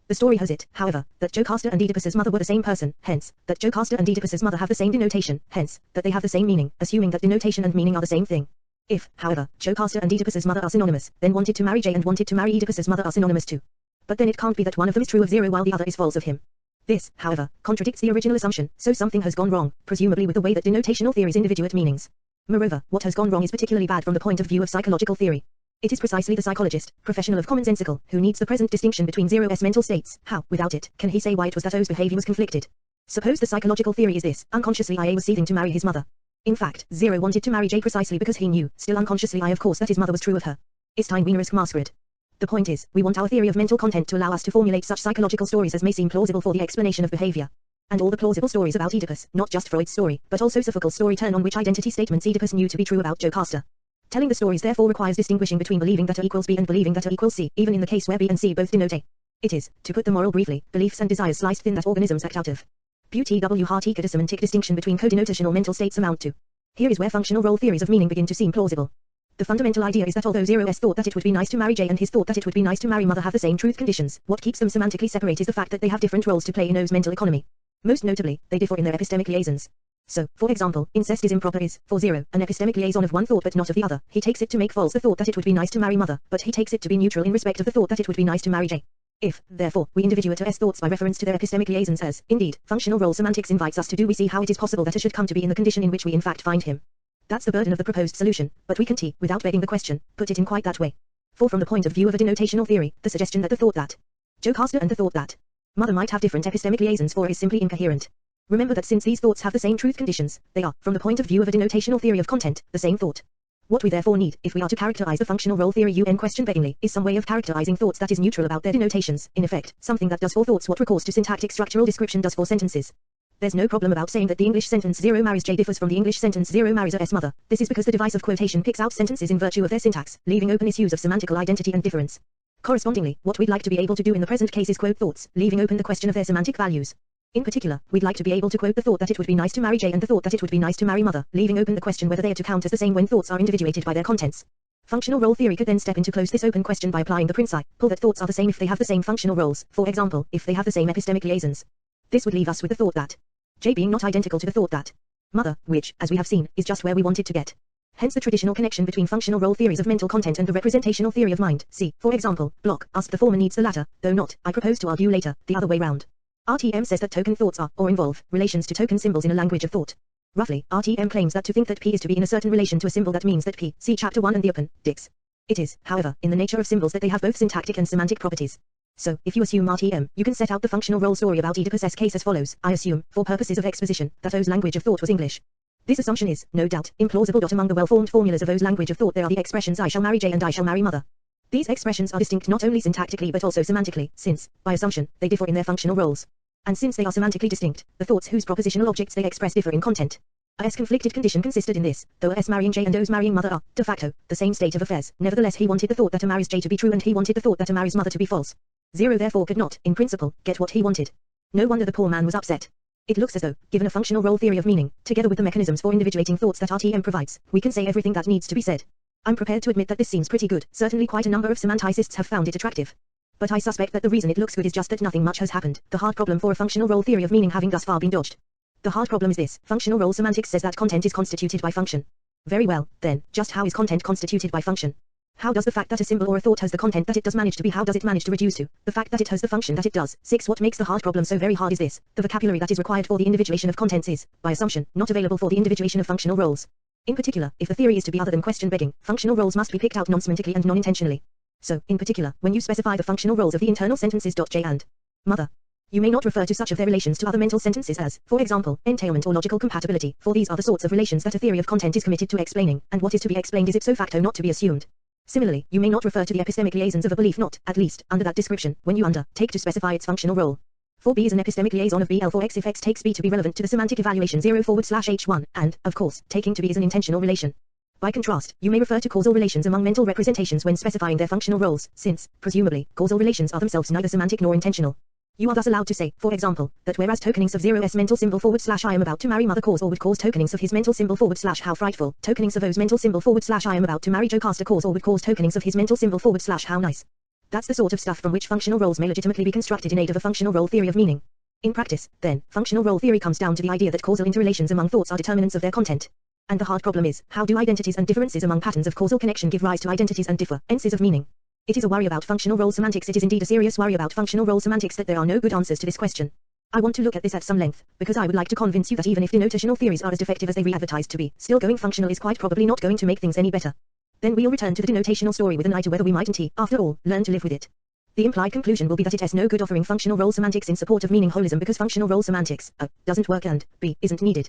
The story has it, however, that Jocasta and Oedipus's mother were the same person, hence, that Jocasta and Oedipus's mother have the same denotation, hence, that they have the same meaning, assuming that denotation and meaning are the same thing. If, however, Jocasta and Oedipus's mother are synonymous, then wanted to marry J and wanted to marry Oedipus's mother are synonymous too. But then it can't be that one of them is true of 0 while the other is false of him. This, however, contradicts the original assumption, so something has gone wrong, presumably with the way that denotational theories individuate meanings. Moreover, what has gone wrong is particularly bad from the point of view of psychological theory. It is precisely the psychologist, professional of commonsensical, who needs the present distinction between 0's mental states. How, without it, can he say why it was that O's behavior was conflicted? Suppose the psychological theory is this: unconsciously IA was seething to marry his mother. In fact, 0 wanted to marry J precisely because he knew, still unconsciously I of course, that his mother was true of her. Ist ein Wiener's Masquerade. The point is, we want our theory of mental content to allow us to formulate such psychological stories as may seem plausible for the explanation of behavior. And all the plausible stories about Oedipus, not just Freud's story, but also Sophocles' story, turn on which identity statements Oedipus knew to be true about Jocasta. Telling the stories therefore requires distinguishing between believing that A equals B and believing that A equals C, even in the case where B and C both denote A. It is, to put the moral briefly, beliefs and desires sliced thin that organisms act out of. The semantic distinction between co-denotational mental states amount to. Here is where functional role theories of meaning begin to seem plausible. The fundamental idea is that although 0's thought that it would be nice to marry J and his thought that it would be nice to marry mother have the same truth conditions, what keeps them semantically separate is the fact that they have different roles to play in O's mental economy. Most notably, they differ in their epistemic liaisons. So, for example, incest is improper is, for 0, an epistemic liaison of one thought but not of the other. He takes it to make false the thought that it would be nice to marry mother, but he takes it to be neutral in respect of the thought that it would be nice to marry J. If, therefore, we individuate S thoughts by reference to their epistemic liaisons as, indeed, functional role semantics invites us to do, we see how it is possible that A should come to be in the condition in which we in fact find him. That's the burden of the proposed solution, but we can without begging the question, put it in quite that way. For from the point of view of a denotational theory, the suggestion that the thought that Jocasta and the thought that mother might have different epistemic liaisons for is simply incoherent. Remember that since these thoughts have the same truth conditions, they are, from the point of view of a denotational theory of content, the same thought. What we therefore need, if we are to characterize the functional role theory UN question beggingly, is some way of characterizing thoughts that is neutral about their denotations, in effect, something that does for thoughts what recourse to syntactic structural description does for sentences. There's no problem about saying that the English sentence 0 marries J differs from the English sentence 0 marries a S mother. This is because the device of quotation picks out sentences in virtue of their syntax, leaving open issues of semantical identity and difference. Correspondingly, what we'd like to be able to do in the present case is quote thoughts, leaving open the question of their semantic values. In particular, we'd like to be able to quote the thought that it would be nice to marry J and the thought that it would be nice to marry mother, leaving open the question whether they are to count as the same when thoughts are individuated by their contents. Functional role theory could then step in to close this open question by applying the principle that thoughts are the same if they have the same functional roles, for example, if they have the same epistemic liaisons. This would leave us with the thought that J being not identical to the thought that mother, which, as we have seen, is just where we wanted to get. Hence the traditional connection between functional role theories of mental content and the representational theory of mind. See, for example, Bloch asked the former needs the latter, though not, I propose to argue later, the other way round. RTM says that token thoughts are, or involve, relations to token symbols in a language of thought. Roughly, RTM claims that to think that P is to be in a certain relation to a symbol that means that P, see chapter 1 and the appendix. It is, however, in the nature of symbols that they have both syntactic and semantic properties. So, if you assume RTM, you can set out the functional role story about Oedipus' case as follows. I assume, for purposes of exposition, that O's language of thought was English. This assumption is, no doubt, implausible. Among the well-formed formulas of O's language of thought there are the expressions I shall marry J and I shall marry mother. These expressions are distinct not only syntactically but also semantically, since, by assumption, they differ in their functional roles. And since they are semantically distinct, the thoughts whose propositional objects they express differ in content. A S conflicted condition consisted in this, though a S marrying J and O's marrying mother are, de facto, the same state of affairs, nevertheless he wanted the thought that A marries J to be true and he wanted the thought that A marries mother to be false. 0 therefore could not, in principle, get what he wanted. No wonder the poor man was upset. It looks as though, given a functional role theory of meaning, together with the mechanisms for individuating thoughts that RTM provides, we can say everything that needs to be said. I'm prepared to admit that this seems pretty good, certainly quite a number of semanticists have found it attractive. But I suspect that the reason it looks good is just that nothing much has happened, the hard problem for a functional role theory of meaning having thus far been dodged. The hard problem is this: functional role semantics says that content is constituted by function. Very well, then, just how is content constituted by function? How does the fact that a symbol or a thought has the content that it does manage to be, how does it manage to reduce to the fact that it has the function that it does? 6. What makes the hard problem so very hard is this: the vocabulary that is required for the individuation of contents is, by assumption, not available for the individuation of functional roles. In particular, if the theory is to be other than question-begging, functional roles must be picked out non-semantically and non-intentionally. So, in particular, when you specify the functional roles of the internal sentences J and mother, you may not refer to such of their relations to other mental sentences as, for example, entailment or logical compatibility, for these are the sorts of relations that a theory of content is committed to explaining, and what is to be explained is ipso facto not to be assumed. Similarly, you may not refer to the epistemic liaisons of a belief not, at least, under that description, when you undertake to specify its functional role. For B is an epistemic liaison of BL for X if X takes B to be relevant to the semantic evaluation 0/H1, and, of course, taking to be is an intentional relation. By contrast, you may refer to causal relations among mental representations when specifying their functional roles, since, presumably, causal relations are themselves neither semantic nor intentional. You are thus allowed to say, for example, that whereas tokenings of 0's mental symbol / I am about to marry mother cause or would cause tokenings of his mental symbol / how frightful, tokenings of O's mental symbol / I am about to marry Jocasta cause or would cause tokenings of his mental symbol / how nice. That's the sort of stuff from which functional roles may legitimately be constructed in aid of a functional role theory of meaning. In practice, then, functional role theory comes down to the idea that causal interrelations among thoughts are determinants of their content. And the hard problem is, how do identities and differences among patterns of causal connection give rise to identities and differences of meaning? It is a worry about functional role semantics. It is indeed a serious worry about functional role semantics that there are no good answers to this question. I want to look at this at some length, because I would like to convince you that even if denotational theories are as defective as they re-advertise to be, still going functional is quite probably not going to make things any better. Then we'll return to the denotational story with an eye to whether we mightn't, after all, learn to live with it. The implied conclusion will be that it has no good offering functional role semantics in support of meaning holism because functional role semantics, A, doesn't work and, B, isn't needed.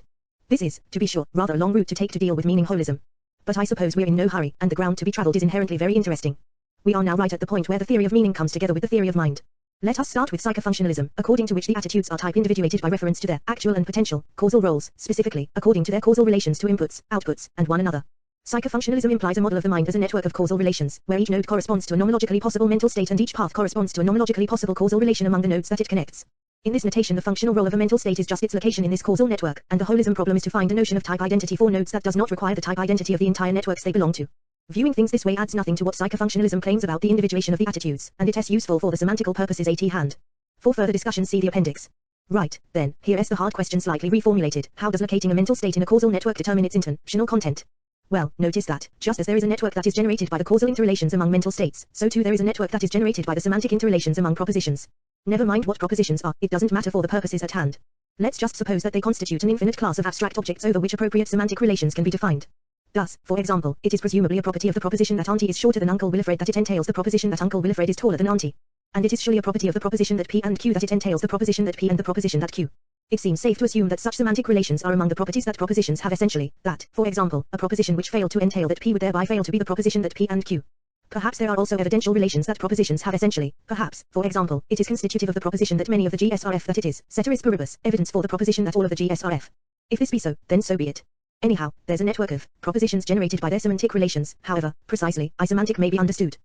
This is, to be sure, rather a long route to take to deal with meaning holism. But I suppose we're in no hurry, and the ground to be travelled is inherently very interesting. We are now right at the point where the theory of meaning comes together with the theory of mind. Let us start with psychofunctionalism, according to which the attitudes are type individuated by reference to their actual and potential causal roles, specifically, according to their causal relations to inputs, outputs, and one another. Psychofunctionalism implies a model of the mind as a network of causal relations, where each node corresponds to a nomologically possible mental state and each path corresponds to a nomologically possible causal relation among the nodes that it connects. In this notation, the functional role of a mental state is just its location in this causal network, and the holism problem is to find a notion of type identity for nodes that does not require the type identity of the entire networks they belong to. Viewing things this way adds nothing to what psychofunctionalism claims about the individuation of the attitudes, and it is useful for the semantical purposes at hand. For further discussion see the appendix. Right, then, here is the hard question slightly reformulated. How does locating a mental state in a causal network determine its intentional content? Well, notice that, just as there is a network that is generated by the causal interrelations among mental states, so too there is a network that is generated by the semantic interrelations among propositions. Never mind what propositions are, it doesn't matter for the purposes at hand. Let's just suppose that they constitute an infinite class of abstract objects over which appropriate semantic relations can be defined. Thus, for example, it is presumably a property of the proposition that auntie is shorter than Uncle Wilfred that it entails the proposition that Uncle Wilfred is taller than auntie. And it is surely a property of the proposition that P and Q that it entails the proposition that P and the proposition that Q. It seems safe to assume that such semantic relations are among the properties that propositions have essentially, that, for example, a proposition which failed to entail that P would thereby fail to be the proposition that P and Q. Perhaps there are also evidential relations that propositions have essentially. Perhaps, for example, it is constitutive of the proposition that many of the GSRF that it is, ceteris paribus, evidence for the proposition that all of the GSRF. If this be so, then so be it. Anyhow, there's a network of propositions generated by their semantic relations, however, precisely, isemantic may be understood.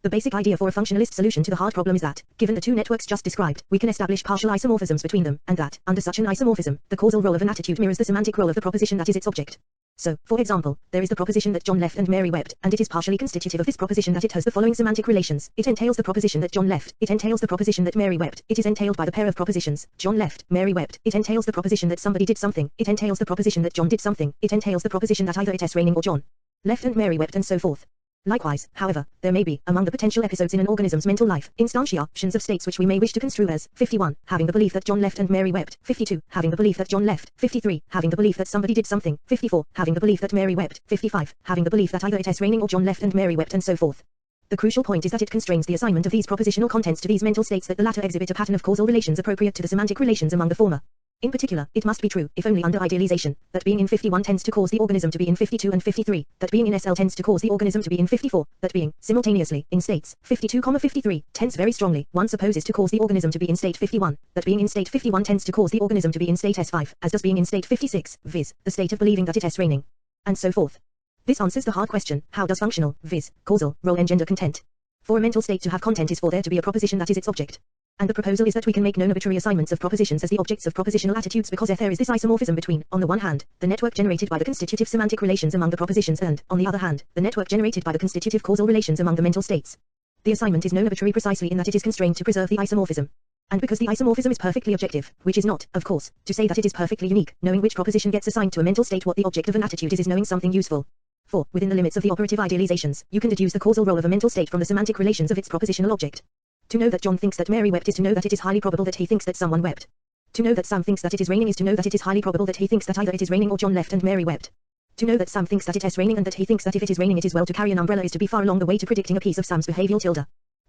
The basic idea for a functionalist solution to the hard problem is that, given the two networks just described, we can establish partial isomorphisms between them, and that, under such an isomorphism, the causal role of an attitude mirrors the semantic role of the proposition that is its object. So, for example, there is the proposition that John left and Mary wept, and it is partially constitutive of this proposition that it has the following semantic relations. It entails the proposition that John left, it entails the proposition that Mary wept, it is entailed by the pair of propositions, John left, Mary wept, it entails the proposition that somebody did something, it entails the proposition that John did something, it entails the proposition that either it is raining or John left and Mary wept and so forth. Likewise, however, there may be, among the potential episodes in an organism's mental life, instantiations of states which we may wish to construe as 51, having the belief that John left and Mary wept, 52, having the belief that John left, 53, having the belief that somebody did something, 54, having the belief that Mary wept, 55, having the belief that either it is raining or John left and Mary wept and so forth. The crucial point is that it constrains the assignment of these propositional contents to these mental states that the latter exhibit a pattern of causal relations appropriate to the semantic relations among the former. In particular, it must be true, if only under idealization, that being in 51 tends to cause the organism to be in 52 and 53, that being in SL tends to cause the organism to be in 54, that being, simultaneously, in states 52, 53, tends very strongly, one supposes to cause the organism to be in state 51, that being in state 51 tends to cause the organism to be in state S5, as does being in state 56, viz., the state of believing that it is raining. And so forth. This answers the hard question, how does functional, viz., causal, role engender content? For a mental state to have content is for there to be a proposition that is its object. And the proposal is that we can make known arbitrary assignments of propositions as the objects of propositional attitudes because if there is this isomorphism between, on the one hand, the network generated by the constitutive semantic relations among the propositions and, on the other hand, the network generated by the constitutive causal relations among the mental states. The assignment is known arbitrary precisely in that it is constrained to preserve the isomorphism. And because the isomorphism is perfectly objective, which is not, of course, to say that it is perfectly unique, knowing which proposition gets assigned to a mental state what the object of an attitude is knowing something useful. For, within the limits of the operative idealizations, you can deduce the causal role of a mental state from the semantic relations of its propositional object. To know that John thinks that Mary wept is to know that it is highly probable that he thinks that someone wept. To know that Sam thinks that it is raining is to know that it is highly probable that he thinks that either it is raining or John left and Mary wept. To know that Sam thinks that it is raining and that he thinks that if it is raining it is well to carry an umbrella is to be far along the way to predicting a piece of Sam's behavioral tilde.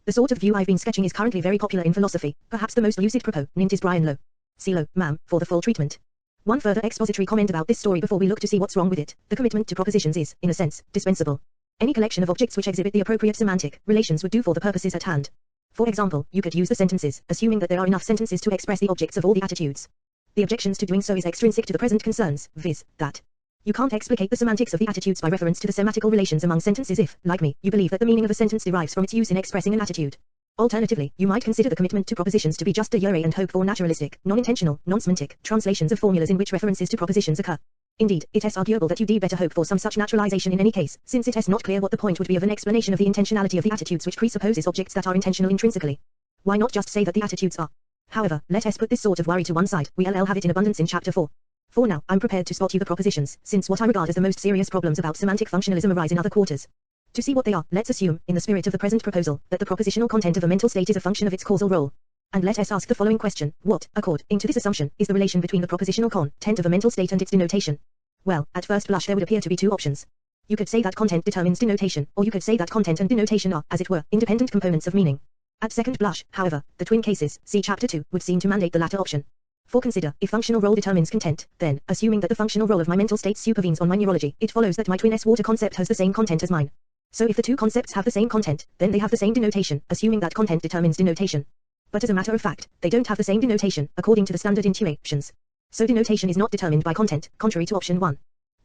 The sort of view I've been sketching is currently very popular in philosophy. Perhaps the most lucid proponent is Brian Lowe. See Lowe, ma'am, for the full treatment. One further expository comment about this story before we look to see what's wrong with it. The commitment to propositions is, in a sense, dispensable. Any collection of objects which exhibit the appropriate semantic relations would do for the purposes at hand. For example, you could use the sentences, assuming that there are enough sentences to express the objects of all the attitudes. The objections to doing so is extrinsic to the present concerns, viz., that you can't explicate the semantics of the attitudes by reference to the sematical relations among sentences if, like me, you believe that the meaning of a sentence derives from its use in expressing an attitude. Alternatively, you might consider the commitment to propositions to be just de jure and hope for naturalistic, non-intentional, non-semantic translations of formulas in which references to propositions occur. Indeed, it is arguable that you'd better hope for some such naturalization in any case, since it is not clear what the point would be of an explanation of the intentionality of the attitudes which presupposes objects that are intentional intrinsically. Why not just say that the attitudes are? However, let us put this sort of worry to one side. We'll have it in abundance in chapter 4. For now, I'm prepared to spot you the propositions, since what I regard as the most serious problems about semantic functionalism arise in other quarters. To see what they are, let's assume, in the spirit of the present proposal, that the propositional content of a mental state is a function of its causal role. And let us ask the following question: what, according to this assumption, is the relation between the propositional content of a mental state and its denotation? Well, at first blush there would appear to be two options. You could say that content determines denotation, or you could say that content and denotation are, as it were, independent components of meaning. At second blush, however, the twin cases, see chapter 2, would seem to mandate the latter option. For consider, if functional role determines content, then, assuming that the functional role of my mental state supervenes on my neurology, it follows that my twin S water concept has the same content as mine. So if the two concepts have the same content, then they have the same denotation, assuming that content determines denotation. But as a matter of fact, they don't have the same denotation, according to the standard intuitions. So denotation is not determined by content, contrary to option 1.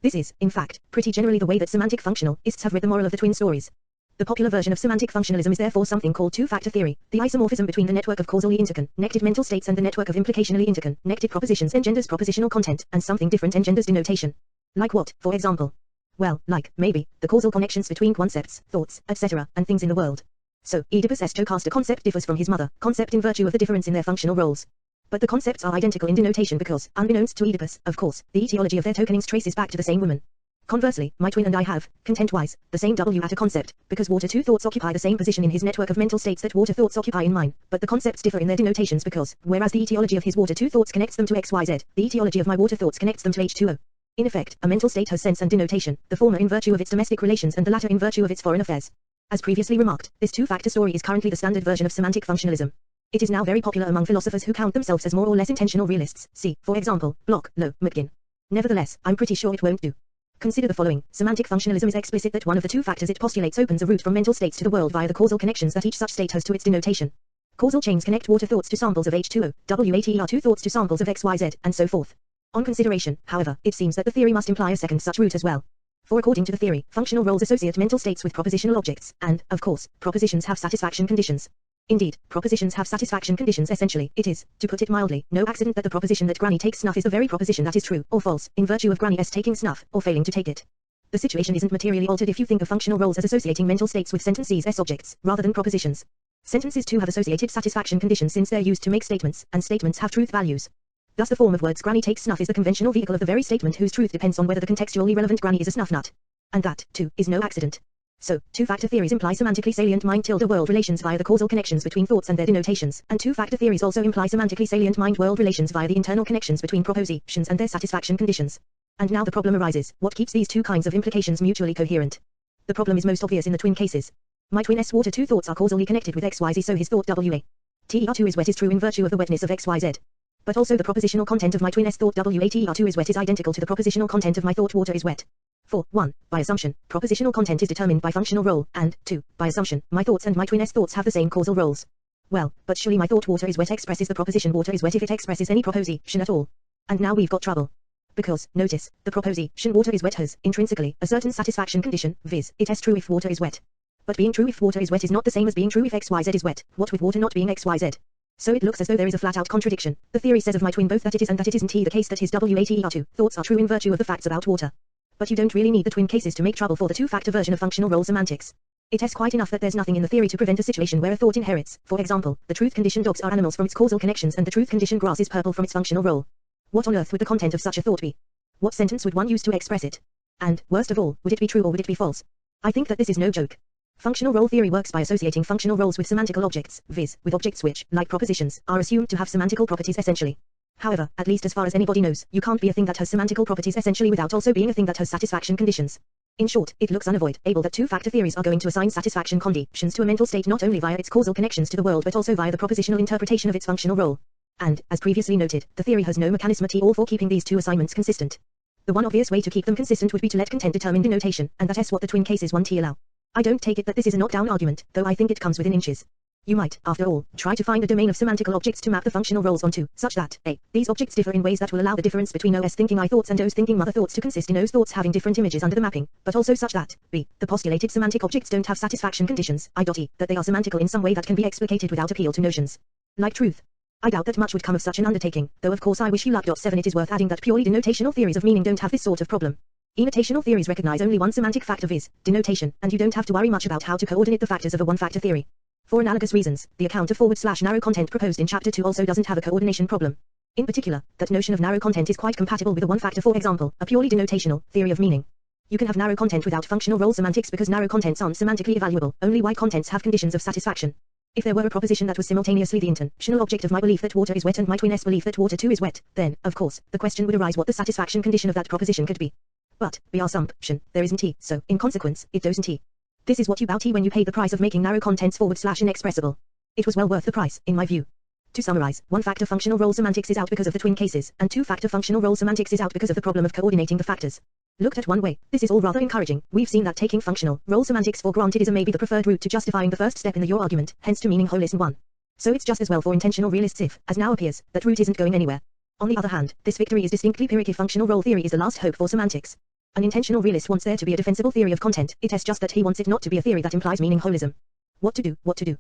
This is, in fact, pretty generally the way that semantic functionalists have read the moral of the twin stories. The popular version of semantic functionalism is therefore something called two-factor theory. The isomorphism between the network of causally interconnected mental states and the network of implicationally interconnected propositions engenders propositional content, and something different engenders denotation. Like what, for example? Well, like, maybe, the causal connections between concepts, thoughts, etc., and things in the world. So, Oedipus' Stochastic concept differs from his mother, concept in virtue of the difference in their functional roles. But the concepts are identical in denotation because, unbeknownst to Oedipus, of course, the etiology of their tokenings traces back to the same woman. Conversely, my twin and I have, content-wise, the same W at a concept, because water 2 thoughts occupy the same position in his network of mental states that water thoughts occupy in mine, but the concepts differ in their denotations because, whereas the etiology of his water 2 thoughts connects them to XYZ, the etiology of my water thoughts connects them to H2O. In effect, a mental state has sense and denotation, the former in virtue of its domestic relations and the latter in virtue of its foreign affairs. As previously remarked, this two-factor story is currently the standard version of semantic functionalism. It is now very popular among philosophers who count themselves as more or less intentional realists, see, for example, Bloch, Lowe, McGinn. Nevertheless, I'm pretty sure it won't do. Consider the following. Semantic functionalism is explicit that one of the two factors it postulates opens a route from mental states to the world via the causal connections that each such state has to its denotation. Causal chains connect water thoughts to samples of H2O, WATER2 thoughts to samples of XYZ, and so forth. On consideration, however, it seems that the theory must imply a second such route as well. For according to the theory, functional roles associate mental states with propositional objects, and, of course, propositions have satisfaction conditions. Indeed, propositions have satisfaction conditions essentially. It is, to put it mildly, no accident that the proposition that Granny takes snuff is the very proposition that is true, or false, in virtue of Granny's taking snuff, or failing to take it. The situation isn't materially altered if you think of functional roles as associating mental states with sentences as objects, rather than propositions. Sentences too have associated satisfaction conditions since they're used to make statements, and statements have truth values. Thus the form of words Granny takes snuff is the conventional vehicle of the very statement whose truth depends on whether the contextually relevant Granny is a snuff nut. And that, too, is no accident. So, two-factor theories imply semantically salient mind-world relations via the causal connections between thoughts and their denotations, and two-factor theories also imply semantically salient mind-world relations via the internal connections between propositions and their satisfaction conditions. And now the problem arises, what keeps these two kinds of implications mutually coherent? The problem is most obvious in the twin cases. My twin S water 2 thoughts are causally connected with XYZ, so his thought WATER2 is wet is true in virtue of the wetness of XYZ. But also the propositional content of my twin S thought WATER2 is wet is identical to the propositional content of my thought water is wet. For 1. By assumption, propositional content is determined by functional role, and 2. By assumption, my thoughts and my twin S thoughts have the same causal roles. Well, but surely my thought water is wet expresses the proposition water is wet if it expresses any proposition at all. And now we've got trouble. Because, notice, the proposition water is wet has, intrinsically, a certain satisfaction condition, viz., it is true if water is wet. But being true if water is wet is not the same as being true if XYZ is wet, what with water not being XYZ. So it looks as though there is a flat-out contradiction. The theory says of my twin both that it is and that it isn't the case that his WATER2 thoughts are true in virtue of the facts about water. But you don't really need the twin cases to make trouble for the two-factor version of functional role semantics. It is quite enough that there's nothing in the theory to prevent a situation where a thought inherits, for example, the truth condition dogs are animals from its causal connections and the truth condition grass is purple from its functional role. What on earth would the content of such a thought be? What sentence would one use to express it? And, worst of all, would it be true or would it be false? I think that this is no joke. Functional role theory works by associating functional roles with semantical objects, viz., with objects which, like propositions, are assumed to have semantical properties essentially. However, at least as far as anybody knows, you can't be a thing that has semantical properties essentially without also being a thing that has satisfaction conditions. In short, it looks unavoidable that two-factor theories are going to assign satisfaction conditions to a mental state not only via its causal connections to the world but also via the propositional interpretation of its functional role. And, as previously noted, the theory has no mechanism at all for keeping these two assignments consistent. The one obvious way to keep them consistent would be to let content determine denotation, and that is what the twin cases 1t allow. I don't take it that this is a knockdown argument, though I think it comes within inches. You might, after all, try to find a domain of semantical objects to map the functional roles onto, such that, a, these objects differ in ways that will allow the difference between OS thinking I thoughts and O's thinking mother thoughts to consist in O's thoughts having different images under the mapping, but also such that, b, the postulated semantic objects don't have satisfaction conditions, i.e., that they are semantical in some way that can be explicated without appeal to notions like truth. I doubt that much would come of such an undertaking, though of course I wish you luck. 7 It is worth adding that purely denotational theories of meaning don't have this sort of problem. Enotational theories recognize only one semantic factor, viz., denotation, and you don't have to worry much about how to coordinate the factors of a one-factor theory. For analogous reasons, the account of /narrow content proposed in Chapter 2 also doesn't have a coordination problem. In particular, that notion of narrow content is quite compatible with a one-factor, for example, a purely denotational theory of meaning. You can have narrow content without functional role semantics because narrow contents aren't semantically evaluable, only wide contents have conditions of satisfaction. If there were a proposition that was simultaneously the intentional object of my belief that water is wet and my twin S belief that water too is wet, then, of course, the question would arise what the satisfaction condition of that proposition could be. But, by our assumption, there isn't T, so, in consequence, it doesn't T. This is what you bout when you paid the price of making narrow contents /inexpressible. It was well worth the price, in my view. To summarize, one-factor functional role semantics is out because of the twin cases, and two-factor functional role semantics is out because of the problem of coordinating the factors. Looked at one way, this is all rather encouraging. We've seen that taking functional role semantics for granted is a maybe the preferred route to justifying the first step in the your argument, hence to meaning Holism 1. So it's just as well for intentional realists if, as now appears, that route isn't going anywhere. On the other hand, this victory is distinctly Pyrrhic if functional role theory is the last hope for semantics. An intentional realist wants there to be a defensible theory of content, it is just that he wants it not to be a theory that implies meaning holism. What to do?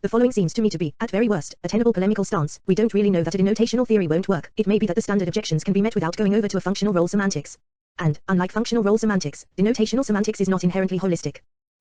The following seems to me to be, at very worst, a tenable polemical stance. We don't really know that a denotational theory won't work. It may be that the standard objections can be met without going over to a functional role semantics. And, unlike functional role semantics, denotational semantics is not inherently holistic.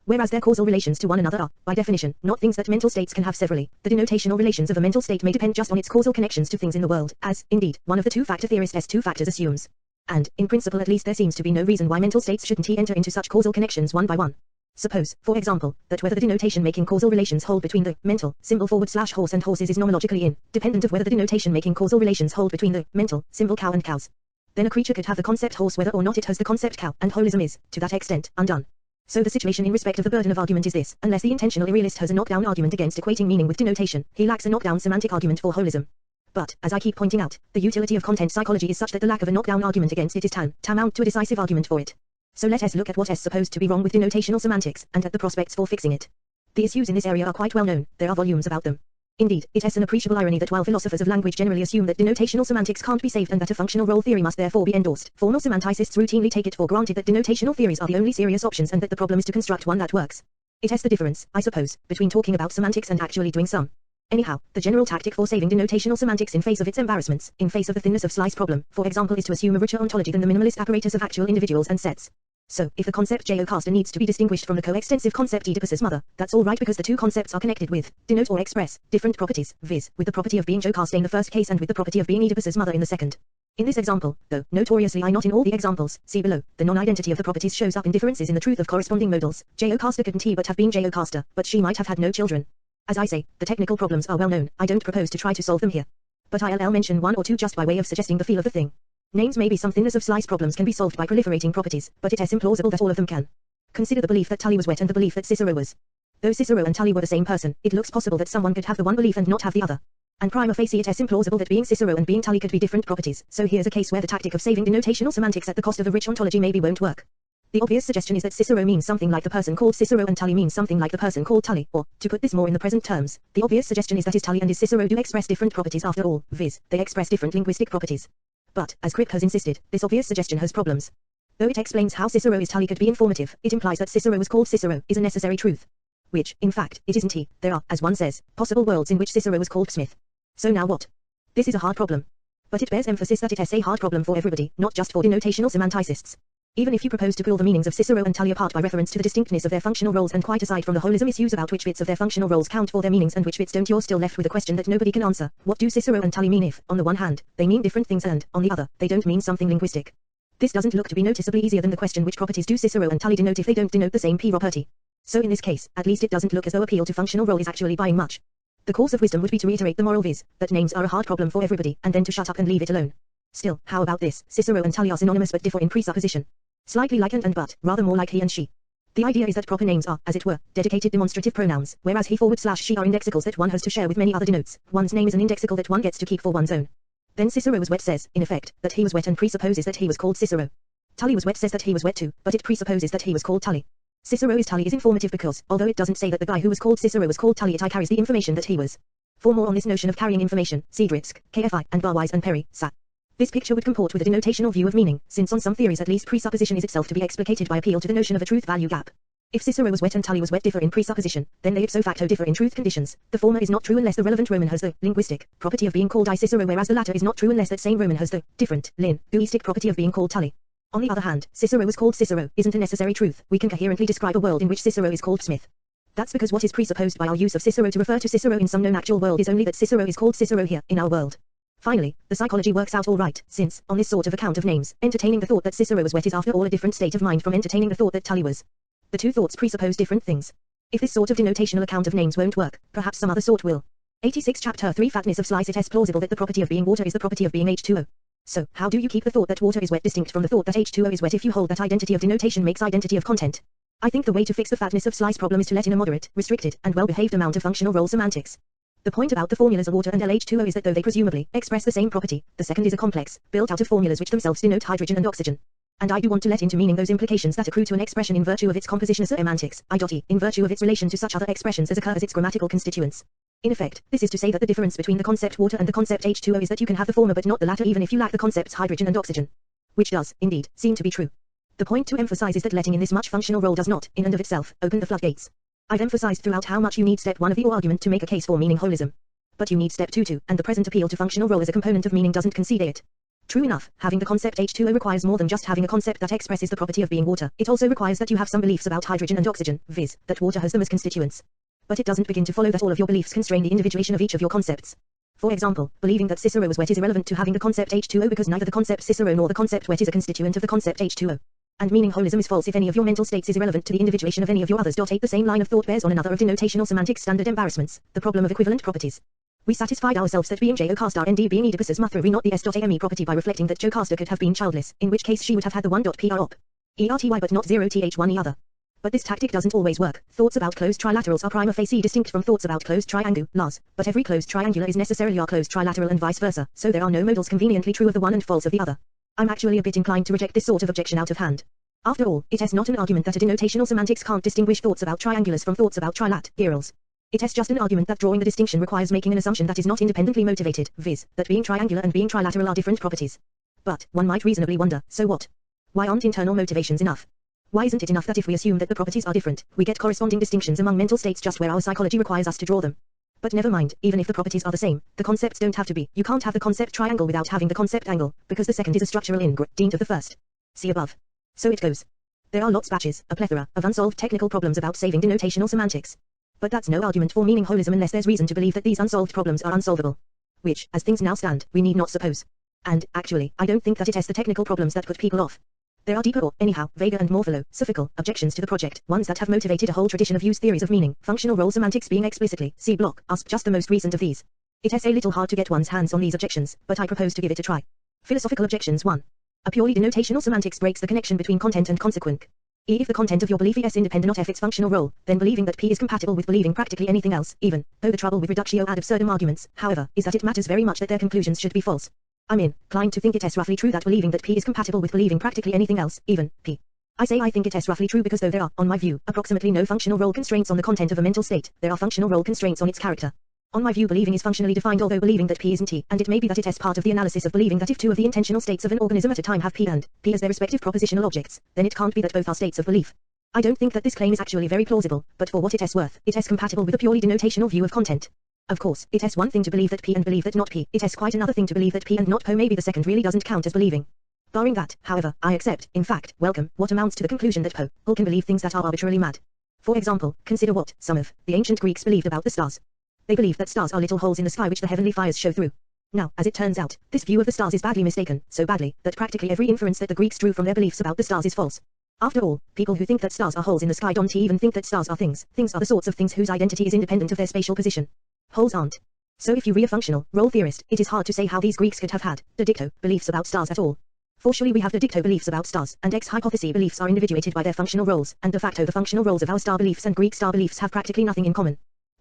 Whereas their causal relations to one another are, by definition, not things that mental states can have severally, the denotational relations of a mental state may depend just on its causal connections to things in the world, as, indeed, one of the two-factor theorists' two factors assumes. And, in principle at least there seems to be no reason why mental states shouldn't enter into such causal connections one by one. Suppose, for example, that whether the denotation-making causal relations hold between the mental symbol /horse and horses is nomologically independent of whether the denotation-making causal relations hold between the mental symbol cow and cows. Then a creature could have the concept horse whether or not it has the concept cow, and holism is, to that extent, undone. So the situation in respect of the burden of argument is this: unless the intentional realist has a knockdown argument against equating meaning with denotation, he lacks a knockdown semantic argument for holism. But, as I keep pointing out, the utility of content psychology is such that the lack of a knockdown argument against it is tantamount to a decisive argument for it. So let us look at what is supposed to be wrong with denotational semantics, and at the prospects for fixing it. The issues in this area are quite well known, there are volumes about them. Indeed, it is an appreciable irony that while philosophers of language generally assume that denotational semantics can't be saved and that a functional role theory must therefore be endorsed, formal semanticists routinely take it for granted that denotational theories are the only serious options and that the problem is to construct one that works. It is the difference, I suppose, between talking about semantics and actually doing some. Anyhow, the general tactic for saving denotational semantics in face of its embarrassments, in face of the thinness of slice problem, for example, is to assume a richer ontology than the minimalist apparatus of actual individuals and sets. So, if the concept Jocasta needs to be distinguished from the coextensive concept Oedipus's mother, that's all right because the two concepts are connected with, denote or express, different properties, viz., with the property of being Jocasta in the first case and with the property of being Oedipus's mother in the second. In this example, though notoriously not in all the examples, see below, the non-identity of the properties shows up in differences in the truth of corresponding modals. Jocasta couldn't he but have been Jocasta, but she might have had no children. As I say, the technical problems are well known, I don't propose to try to solve them here. But I'll mention one or two just by way of suggesting the feel of the thing. Names may be some thinness of slice problems can be solved by proliferating properties, but it is implausible that all of them can. Consider the belief that Tully was wet and the belief that Cicero was. Though Cicero and Tully were the same person, it looks possible that someone could have the one belief and not have the other. And prima facie it is implausible that being Cicero and being Tully could be different properties, so here's a case where the tactic of saving denotational semantics at the cost of a rich ontology maybe won't work. The obvious suggestion is that Cicero means something like the person called Cicero and Tully means something like the person called Tully, or, to put this more in the present terms, the obvious suggestion is that his Tully and his Cicero do express different properties after all, viz., they express different linguistic properties. But, as Cripp has insisted, this obvious suggestion has problems. Though it explains how Cicero is Tully could be informative, it implies that Cicero was called Cicero, is a necessary truth. Which, in fact, it isn't he. There are, as one says, possible worlds in which Cicero was called Smith. So now what? This is a hard problem. But it bears emphasis that it is a hard problem for everybody, not just for denotational semanticists. Even if you propose to pull the meanings of Cicero and Tully apart by reference to the distinctness of their functional roles and quite aside from the holism issues about which bits of their functional roles count for their meanings and which bits don't, you're still left with a question that nobody can answer. What do Cicero and Tully mean if, on the one hand, they mean different things and, on the other, they don't mean something linguistic? This doesn't look to be noticeably easier than the question which properties do Cicero and Tully denote if they don't denote the same property. So in this case, at least it doesn't look as though appeal to functional role is actually buying much. The course of wisdom would be to reiterate the moral viz, that names are a hard problem for everybody, and then to shut up and leave it alone. Still, how about this? Cicero and Tully are synonymous but differ in presupposition. Slightly like and but, rather more like he and she. The idea is that proper names are, as it were, dedicated demonstrative pronouns, whereas he/she are indexicals that one has to share with many other denotes. One's name is an indexical that one gets to keep for one's own. Then Cicero was wet says, in effect, that he was wet and presupposes that he was called Cicero. Tully was wet says that he was wet too, but it presupposes that he was called Tully. Cicero is Tully is informative because, although it doesn't say that the guy who was called Cicero was called Tully, it carries the information that he was. For more on this notion of carrying information, see Dritsk, KFI, and Barwise and Perry, Sa. This picture would comport with a denotational view of meaning, since on some theories at least presupposition is itself to be explicated by appeal to the notion of a truth-value gap. If Cicero was wet and Tully was wet differ in presupposition, then they ipso facto differ in truth conditions. The former is not true unless the relevant Roman has the linguistic property of being called I Cicero, whereas the latter is not true unless that same Roman has the different linguistic property of being called Tully. On the other hand, Cicero was called Cicero isn't a necessary truth. We can coherently describe a world in which Cicero is called Smith. That's because what is presupposed by our use of Cicero to refer to Cicero in some known actual world is only that Cicero is called Cicero here, in our world. Finally, the psychology works out all right, since, on this sort of account of names, entertaining the thought that Cicero was wet is after all a different state of mind from entertaining the thought that Tully was. The two thoughts presuppose different things. If this sort of denotational account of names won't work, perhaps some other sort will. 86 Chapter 3 Fatness of slice. It is plausible that the property of being water is the property of being H2O. So, how do you keep the thought that water is wet distinct from the thought that H2O is wet if you hold that identity of denotation makes identity of content? I think the way to fix the fatness of slice problem is to let in a moderate, restricted, and well-behaved amount of functional role semantics. The point about the formulas of water and LH2O is that though they presumably express the same property, the second is a complex, built out of formulas which themselves denote hydrogen and oxygen. And I do want to let into meaning those implications that accrue to an expression in virtue of its composition as semantics, I.e., in virtue of its relation to such other expressions as occur as its grammatical constituents. In effect, this is to say that the difference between the concept water and the concept H2O is that you can have the former but not the latter even if you lack the concepts hydrogen and oxygen. Which does, indeed, seem to be true. The point to emphasize is that letting in this much functional role does not, in and of itself, open the floodgates. I've emphasized throughout how much you need step 1 of your argument to make a case for meaning holism. But you need step 2 too, and the present appeal to functional role as a component of meaning doesn't concede it. True enough, having the concept H2O requires more than just having a concept that expresses the property of being water. It also requires that you have some beliefs about hydrogen and oxygen, viz., that water has them as constituents. But it doesn't begin to follow that all of your beliefs constrain the individuation of each of your concepts. For example, believing that Cicero was wet is irrelevant to having the concept H2O because neither the concept Cicero nor the concept wet is a constituent of the concept H2O. And meaning holism is false if any of your mental states is irrelevant to the individuation of any of your others. 8 The same line of thought bears on another of denotational semantics standard embarrassments, the problem of equivalent properties. We satisfied ourselves that being Jocasta ND being Oedipus's mother we not the S.ame property by reflecting that Jocasta could have been childless, in which case she would have had the 1.pr op. ERTY but not 0th1 either. But this tactic doesn't always work. Thoughts about closed trilaterals are prima facie distinct from thoughts about closed triangulars, but every closed triangular is necessarily a closed trilateral and vice versa, so there are no modals conveniently true of the one and false of the other. I'm actually a bit inclined to reject this sort of objection out of hand. After all, it is not an argument that a denotational semantics can't distinguish thoughts about triangulars from thoughts about trilaterals. It is just an argument that drawing the distinction requires making an assumption that is not independently motivated, viz., that being triangular and being trilateral are different properties. But, one might reasonably wonder, so what? Why aren't internal motivations enough? Why isn't it enough that if we assume that the properties are different, we get corresponding distinctions among mental states just where our psychology requires us to draw them? But never mind, even if the properties are the same, the concepts don't have to be. You can't have the concept triangle without having the concept angle, because the second is a structural ingredient of the first. See above. So it goes. There are a plethora, of unsolved technical problems about saving denotational semantics. But that's no argument for meaning holism unless there's reason to believe that these unsolved problems are unsolvable. Which, as things now stand, we need not suppose. And, actually, I don't think that it is the technical problems that put people off. There are deeper or, anyhow, vaguer and more philosophical objections to the project, ones that have motivated a whole tradition of used theories of meaning, functional role semantics being explicitly, see block, us just the most recent of these. It is a little hard to get one's hands on these objections, but I propose to give it a try. Philosophical objections 1. A purely denotational semantics breaks the connection between content and consequent. If the content of your belief is independent of its functional role, then believing that P is compatible with believing practically anything else, even though the trouble with reductio ad absurdum arguments, however, is that it matters very much that their conclusions should be false. I'm inclined to think it is roughly true that believing that P is compatible with believing practically anything else, even P. I say I think it is roughly true because though there are, on my view, approximately no functional role constraints on the content of a mental state, there are functional role constraints on its character. On my view, believing is functionally defined although believing that P isn't T, and it may be that it is part of the analysis of believing that if two of the intentional states of an organism at a time have P and P as their respective propositional objects, then it can't be that both are states of belief. I don't think that this claim is actually very plausible, but for what it is worth, it is compatible with a purely denotational view of content. Of course, it is one thing to believe that P and believe that not P, it is quite another thing to believe that P and not Po. Maybe the second really doesn't count as believing. Barring that, however, I accept, in fact, welcome, what amounts to the conclusion that Po can believe things that are arbitrarily mad. For example, consider what some of the ancient Greeks believed about the stars. They believed that stars are little holes in the sky which the heavenly fires show through. Now, as it turns out, this view of the stars is badly mistaken, so badly, that practically every inference that the Greeks drew from their beliefs about the stars is false. After all, people who think that stars are holes in the sky don't even think that stars are things. Things are the sorts of things whose identity is independent of their spatial position. Wholes aren't. So if you read a functional role theorist, it is hard to say how these Greeks could have had de dicto beliefs about stars at all. For surely we have de dicto beliefs about stars, and ex hypothesis beliefs are individuated by their functional roles, and de facto the functional roles of our star beliefs and Greek star beliefs have practically nothing in common.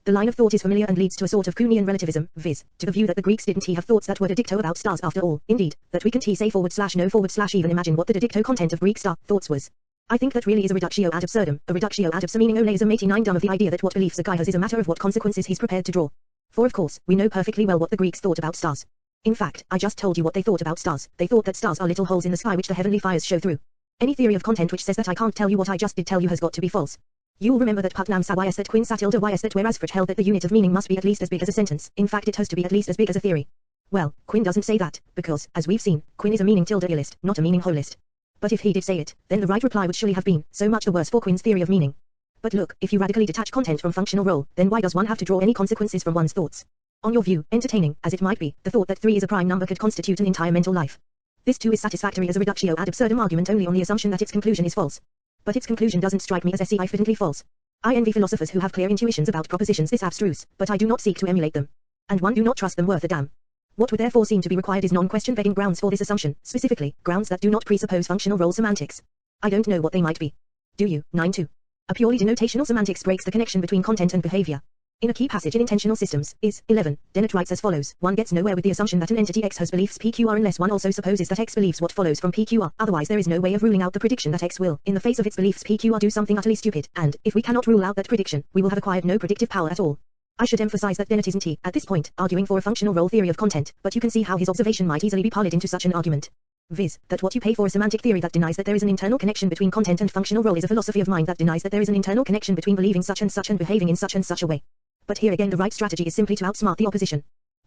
The line of thought is familiar and leads to a sort of Kuhnian relativism, viz., to the view that the Greeks didn't have thoughts that were de dicto about stars after all, indeed, that we can't say /no/ even imagine what the de dicto content of Greek star thoughts was. I think that really is a reductio ad absurdum, a reductio ad absurdum meaning ole is a 89 dumb of the idea that what beliefs a guy has is a matter of what consequences he's prepared to draw. For of course, we know perfectly well what the Greeks thought about stars. In fact, I just told you what they thought about stars. They thought that stars are little holes in the sky which the heavenly fires show through. Any theory of content which says that I can't tell you what I just did tell you has got to be false. You will remember that Putnam saw ys that Quinn satilda ys that whereas Fritz held that the unit of meaning must be at least as big as a sentence, in fact it has to be at least as big as a theory. Well, Quinn doesn't say that, because, as we've seen, Quinn is a meaning tilde realist, not a meaning holist. But if he did say it, then the right reply would surely have been, so much the worse for Quinn's theory of meaning. But look, if you radically detach content from functional role, then why does one have to draw any consequences from one's thoughts? On your view, entertaining, as it might be, the thought that 3 is a prime number could constitute an entire mental life. This too is satisfactory as a reductio ad absurdum argument only on the assumption that its conclusion is false. But its conclusion doesn't strike me as evidently false. I envy philosophers who have clear intuitions about propositions this abstruse, but I do not seek to emulate them. And one do not trust them worth a damn. What would therefore seem to be required is non-question begging grounds for this assumption, specifically, grounds that do not presuppose functional role semantics. I don't know what they might be. Do you? 9.2. A purely denotational semantics breaks the connection between content and behavior. In a key passage in Intentional Systems, is 11, Dennett writes as follows: one gets nowhere with the assumption that an entity X has beliefs PQR unless one also supposes that X believes what follows from PQR, otherwise there is no way of ruling out the prediction that X will, in the face of its beliefs PQR, do something utterly stupid, and, if we cannot rule out that prediction, we will have acquired no predictive power at all. I should emphasize that Dennett isn't, at this point, arguing for a functional role theory of content, but you can see how his observation might easily be parlayed into such an argument. Viz., that what you pay for a semantic theory that denies that there is an internal connection between content and functional role is a philosophy of mind that denies that there is an internal connection between believing such and behaving in such a way. But here again the right strategy is simply to outsmart the opposition.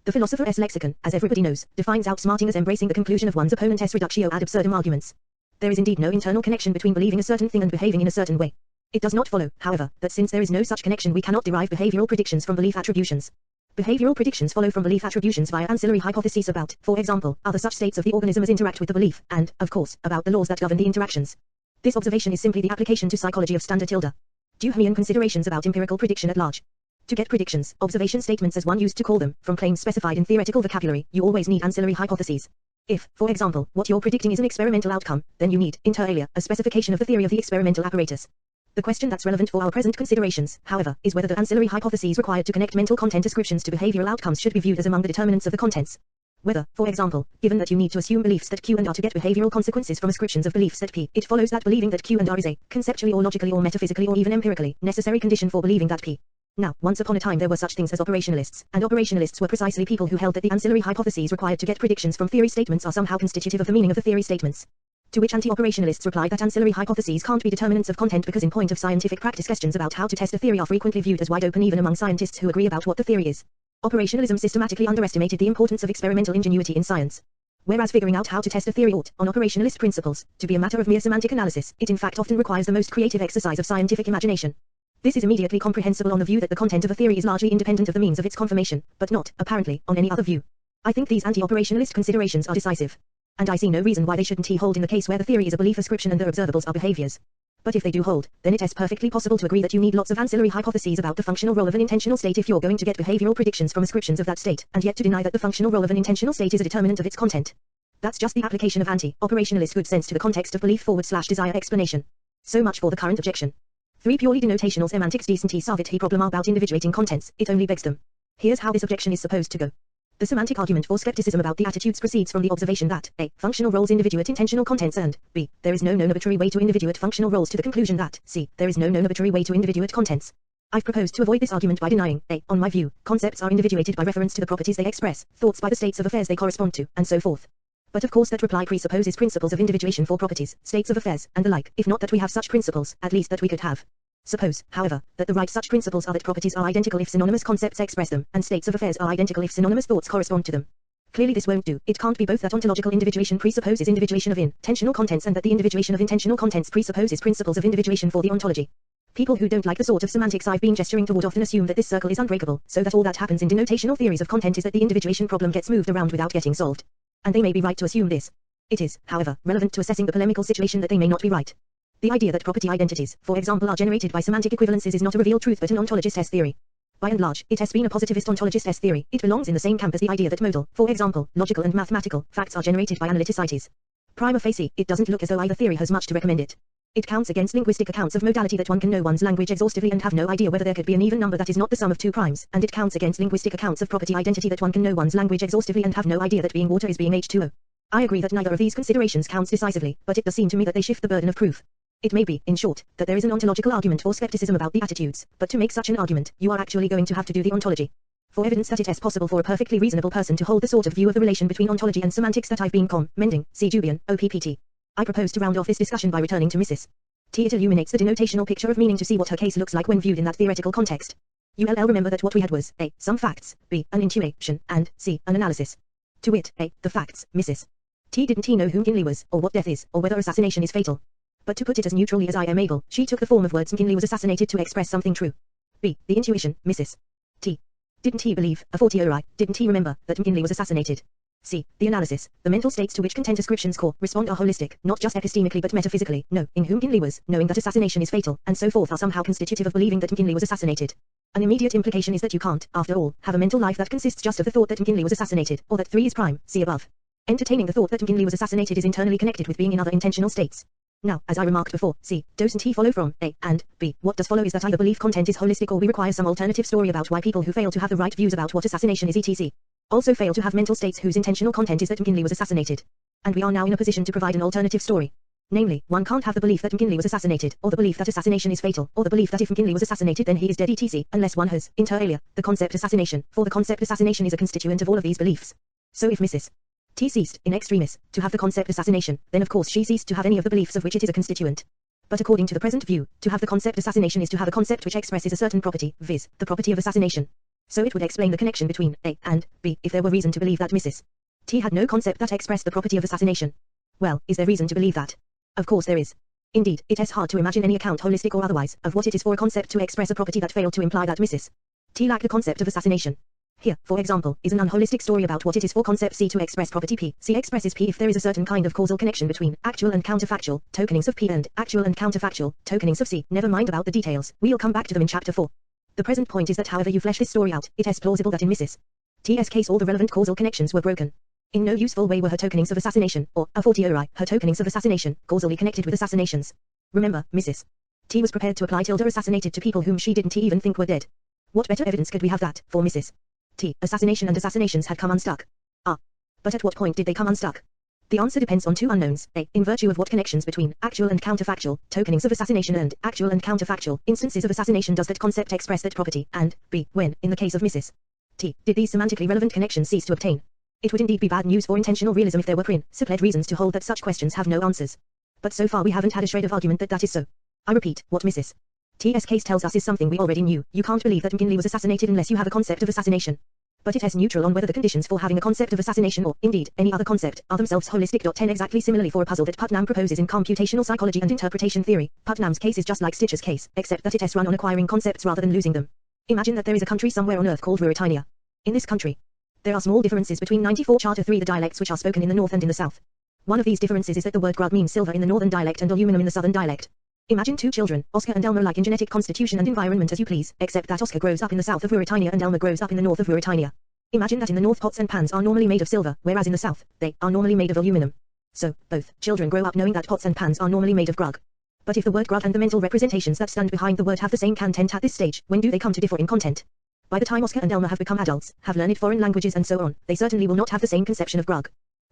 The philosopher's lexicon, as everybody knows, defines outsmarting as embracing the conclusion of one's opponent's reductio ad absurdum arguments. There is indeed no internal connection between believing a certain thing and behaving in a certain way. It does not follow, however, that since there is no such connection we cannot derive behavioral predictions from belief attributions. Behavioral predictions follow from belief attributions via ancillary hypotheses about, for example, other such states of the organism as interact with the belief, and, of course, about the laws that govern the interactions. This observation is simply the application to psychology of standard tilde. Duhamian considerations about empirical prediction at large. To get predictions, observation statements as one used to call them, from claims specified in theoretical vocabulary, you always need ancillary hypotheses. If, for example, what you're predicting is an experimental outcome, then you need, inter alia, a specification of the theory of the experimental apparatus. The question that's relevant for our present considerations, however, is whether the ancillary hypotheses required to connect mental content descriptions to behavioral outcomes should be viewed as among the determinants of the contents. Whether, for example, given that you need to assume beliefs that Q and R to get behavioral consequences from ascriptions of beliefs that P, it follows that believing that Q and R is a, conceptually or logically or metaphysically or even empirically, necessary condition for believing that P. Now, once upon a time there were such things as operationalists, and operationalists were precisely people who held that the ancillary hypotheses required to get predictions from theory statements are somehow constitutive of the meaning of the theory statements. To which anti-operationalists replied that ancillary hypotheses can't be determinants of content because in point of scientific practice questions about how to test a theory are frequently viewed as wide open even among scientists who agree about what the theory is. Operationalism systematically underestimated the importance of experimental ingenuity in science. Whereas figuring out how to test a theory ought, on operationalist principles, to be a matter of mere semantic analysis, it in fact often requires the most creative exercise of scientific imagination. This is immediately comprehensible on the view that the content of a theory is largely independent of the means of its confirmation, but not, apparently, on any other view. I think these anti-operationalist considerations are decisive. And I see no reason why they shouldn't hold in the case where the theory is a belief ascription and the observables are behaviors. But if they do hold, then it is perfectly possible to agree that you need lots of ancillary hypotheses about the functional role of an intentional state if you're going to get behavioral predictions from ascriptions of that state, and yet to deny that the functional role of an intentional state is a determinant of its content. That's just the application of anti-operationalist good sense to the context of belief/desire explanation. So much for the current objection. 3 purely denotational semantics decent savit he problem about individuating contents, it only begs them. Here's how this objection is supposed to go. The semantic argument for skepticism about the attitudes proceeds from the observation that a. Functional roles individuate intentional contents and b. There is no known arbitrary way to individuate functional roles to the conclusion that c. There is no known arbitrary way to individuate contents. I've proposed to avoid this argument by denying a. On my view, concepts are individuated by reference to the properties they express, thoughts by the states of affairs they correspond to, and so forth. But of course that reply presupposes principles of individuation for properties, states of affairs, and the like, if not that we have such principles, at least that we could have. Suppose, however, that the right such principles are that properties are identical if synonymous concepts express them, and states of affairs are identical if synonymous thoughts correspond to them. Clearly this won't do. It can't be both that ontological individuation presupposes individuation of intentional contents and that the individuation of intentional contents presupposes principles of individuation for the ontology. People who don't like the sort of semantics I've been gesturing toward often assume that this circle is unbreakable, so that all that happens in denotational theories of content is that the individuation problem gets moved around without getting solved. And they may be right to assume this. It is, however, relevant to assessing the polemical situation that they may not be right. The idea that property identities, for example, are generated by semantic equivalences is not a revealed truth but an ontologist's theory. By and large, it has been a positivist ontologist S theory. It belongs in the same camp as the idea that modal, for example, logical and mathematical, facts are generated by analyticities. Prima facie, it doesn't look as though either theory has much to recommend it. It counts against linguistic accounts of modality that one can know one's language exhaustively and have no idea whether there could be an even number that is not the sum of two primes, and it counts against linguistic accounts of property identity that one can know one's language exhaustively and have no idea that being water is being H2O. I agree that neither of these considerations counts decisively, but it does seem to me that they shift the burden of proof. It may be, in short, that there is an ontological argument for skepticism about the attitudes, but to make such an argument, you are actually going to have to do the ontology. For evidence that it is possible for a perfectly reasonable person to hold the sort of view of the relation between ontology and semantics that I've been commending, see Jubian, OPPT. I propose to round off this discussion by returning to Mrs. T. It illuminates the denotational picture of meaning to see what her case looks like when viewed in that theoretical context. ULL remember that what we had was A. Some facts, B. An intuition, and C. An analysis. To wit, A. The facts, Mrs. T. Didn't know who McKinley was, or what death is, or whether assassination is fatal. But to put it as neutrally as I am able, she took the form of words McKinley was assassinated to express something true. B. The intuition, Mrs. T. Didn't he believe, a fortiori, didn't he remember, that McKinley was assassinated? C. The analysis, the mental states to which content ascriptions correspond are holistic, not just epistemically but metaphysically, knowing who McKinley was, knowing that assassination is fatal, and so forth are somehow constitutive of believing that McKinley was assassinated. An immediate implication is that you can't, after all, have a mental life that consists just of the thought that McKinley was assassinated, or that 3 is prime, see above. Entertaining the thought that McKinley was assassinated is internally connected with being in other intentional states. Now, as I remarked before, C. Doesn't he follow from A and B? What does follow is that either belief content is holistic or we require some alternative story about why people who fail to have the right views about what assassination is etc. also fail to have mental states whose intentional content is that McKinley was assassinated. And we are now in a position to provide an alternative story. Namely, one can't have the belief that McKinley was assassinated, or the belief that assassination is fatal, or the belief that if McKinley was assassinated then he is dead etc. unless one has, inter alia, the concept assassination, for the concept assassination is a constituent of all of these beliefs. So if Mrs. T ceased, in extremis, to have the concept assassination, then of course she ceased to have any of the beliefs of which it is a constituent. But according to the present view, to have the concept assassination is to have a concept which expresses a certain property, viz., the property of assassination. So it would explain the connection between A and B if there were reason to believe that Mrs. T had no concept that expressed the property of assassination. Well, is there reason to believe that? Of course there is. Indeed, it is hard to imagine any account, holistic or otherwise, of what it is for a concept to express a property that failed to imply that Mrs. T lacked the concept of assassination. Here, for example, is an unholistic story about what it is for concept C to express property P. C expresses P if there is a certain kind of causal connection between actual and counterfactual tokenings of P and actual and counterfactual tokenings of C. Never mind about the details, we'll come back to them in chapter 4. The present point is that however you flesh this story out, it is plausible that in Mrs. T.'s case all the relevant causal connections were broken. In no useful way were her tokenings of assassination, or, a fortiori, her tokenings of assassination, causally connected with assassinations. Remember, Mrs. T was prepared to apply tilde assassinated to people whom she didn't even think were dead. What better evidence could we have that, for Mrs. T, assassination and assassinations had come unstuck? Ah. But at what point did they come unstuck? The answer depends on two unknowns, A, in virtue of what connections between actual and counterfactual tokenings of assassination and actual and counterfactual instances of assassination does that concept express that property, and B, when, in the case of Mrs. T, did these semantically relevant connections cease to obtain? It would indeed be bad news for intentional realism if there were principled reasons to hold that such questions have no answers. But so far we haven't had a shred of argument that that is so. I repeat, what Mrs. T.'s case tells us is something we already knew. You can't believe that McKinley was assassinated unless you have a concept of assassination. But it is neutral on whether the conditions for having a concept of assassination or, indeed, any other concept, are themselves holistic. 10 Exactly similarly for a puzzle that Putnam proposes in computational psychology and interpretation theory, Putnam's case is just like Stitcher's case, except that it is run on acquiring concepts rather than losing them. Imagine that there is a country somewhere on Earth called Ruritania. In this country, there are small differences between 94 Charter 3 the dialects which are spoken in the north and in the south. One of these differences is that the word grug means silver in the northern dialect and aluminum in the southern dialect. Imagine two children, Oscar and Elmer, like in genetic constitution and environment as you please, except that Oscar grows up in the south of Ruritania and Elmer grows up in the north of Ruritania. Imagine that in the north pots and pans are normally made of silver, whereas in the south, they are normally made of aluminum. So, both children grow up knowing that pots and pans are normally made of grug. But if the word grug and the mental representations that stand behind the word have the same content at this stage, when do they come to differ in content? By the time Oscar and Elmer have become adults, have learned foreign languages and so on, they certainly will not have the same conception of grug.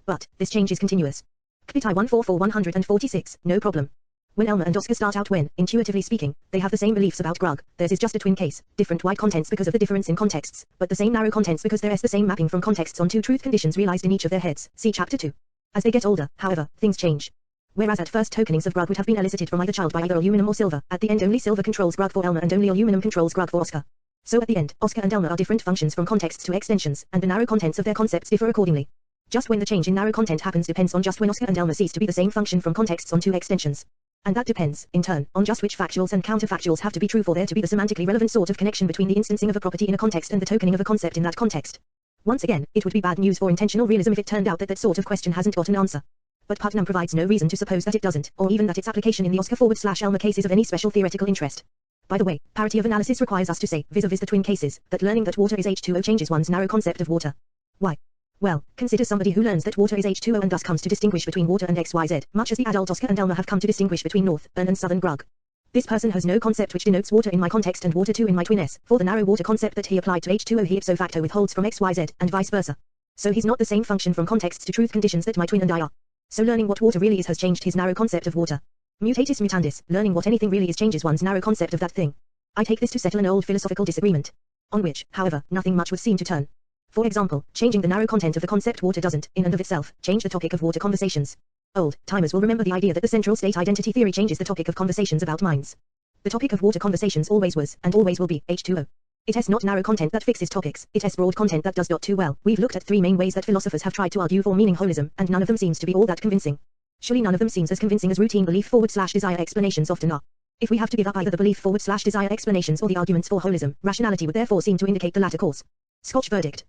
But, this change is continuous. Kpitai 144-146, no problem. When Elmer and Oscar start out when, intuitively speaking, they have the same beliefs about grug, theirs is just a twin case, different wide contents because of the difference in contexts, but the same narrow contents because there is the same mapping from contexts on two truth conditions realized in each of their heads, see chapter 2. As they get older, however, things change. Whereas at first tokenings of grug would have been elicited from either child by either aluminum or silver, at the end only silver controls grug for Elmer and only aluminum controls grug for Oscar. So at the end, Oscar and Elmer are different functions from contexts to extensions, and the narrow contents of their concepts differ accordingly. Just when the change in narrow content happens depends on just when Oscar and Elmer cease to be the same function from contexts on two extensions. And that depends, in turn, on just which factuals and counterfactuals have to be true for there to be the semantically relevant sort of connection between the instancing of a property in a context and the tokening of a concept in that context. Once again, it would be bad news for intentional realism if it turned out that that sort of question hasn't got an answer. But Putnam provides no reason to suppose that it doesn't, or even that its application in the Oscar/Elmer cases of any special theoretical interest. By the way, parity of analysis requires us to say, vis-a-vis the twin cases, that learning that water is H2O changes one's narrow concept of water. Why? Well, consider somebody who learns that water is H2O and thus comes to distinguish between water and XYZ, much as the adult Oscar and Elmer have come to distinguish between North, Burn and Southern Grug. This person has no concept which denotes water in my context and water 2 in my twin S, for the narrow water concept that he applied to H2O he ipso facto withholds from XYZ, and vice versa. So he's not the same function from contexts to truth conditions that my twin and I are. So learning what water really is has changed his narrow concept of water. Mutatis mutandis, learning what anything really is changes one's narrow concept of that thing. I take this to settle an old philosophical disagreement, on which, however, nothing much would seem to turn. For example, changing the narrow content of the concept water doesn't, in and of itself, change the topic of water conversations. Old timers will remember the idea that the central state identity theory changes the topic of conversations about minds. The topic of water conversations always was, and always will be, H2O. It has not narrow content that fixes topics, it has broad content that does not too well. We've looked at 3 main ways that philosophers have tried to argue for meaning holism, and none of them seems to be all that convincing. Surely none of them seems as convincing as routine belief/desire explanations often are. If we have to give up either the belief/desire explanations or the arguments for holism, rationality would therefore seem to indicate the latter course. Scotch verdict.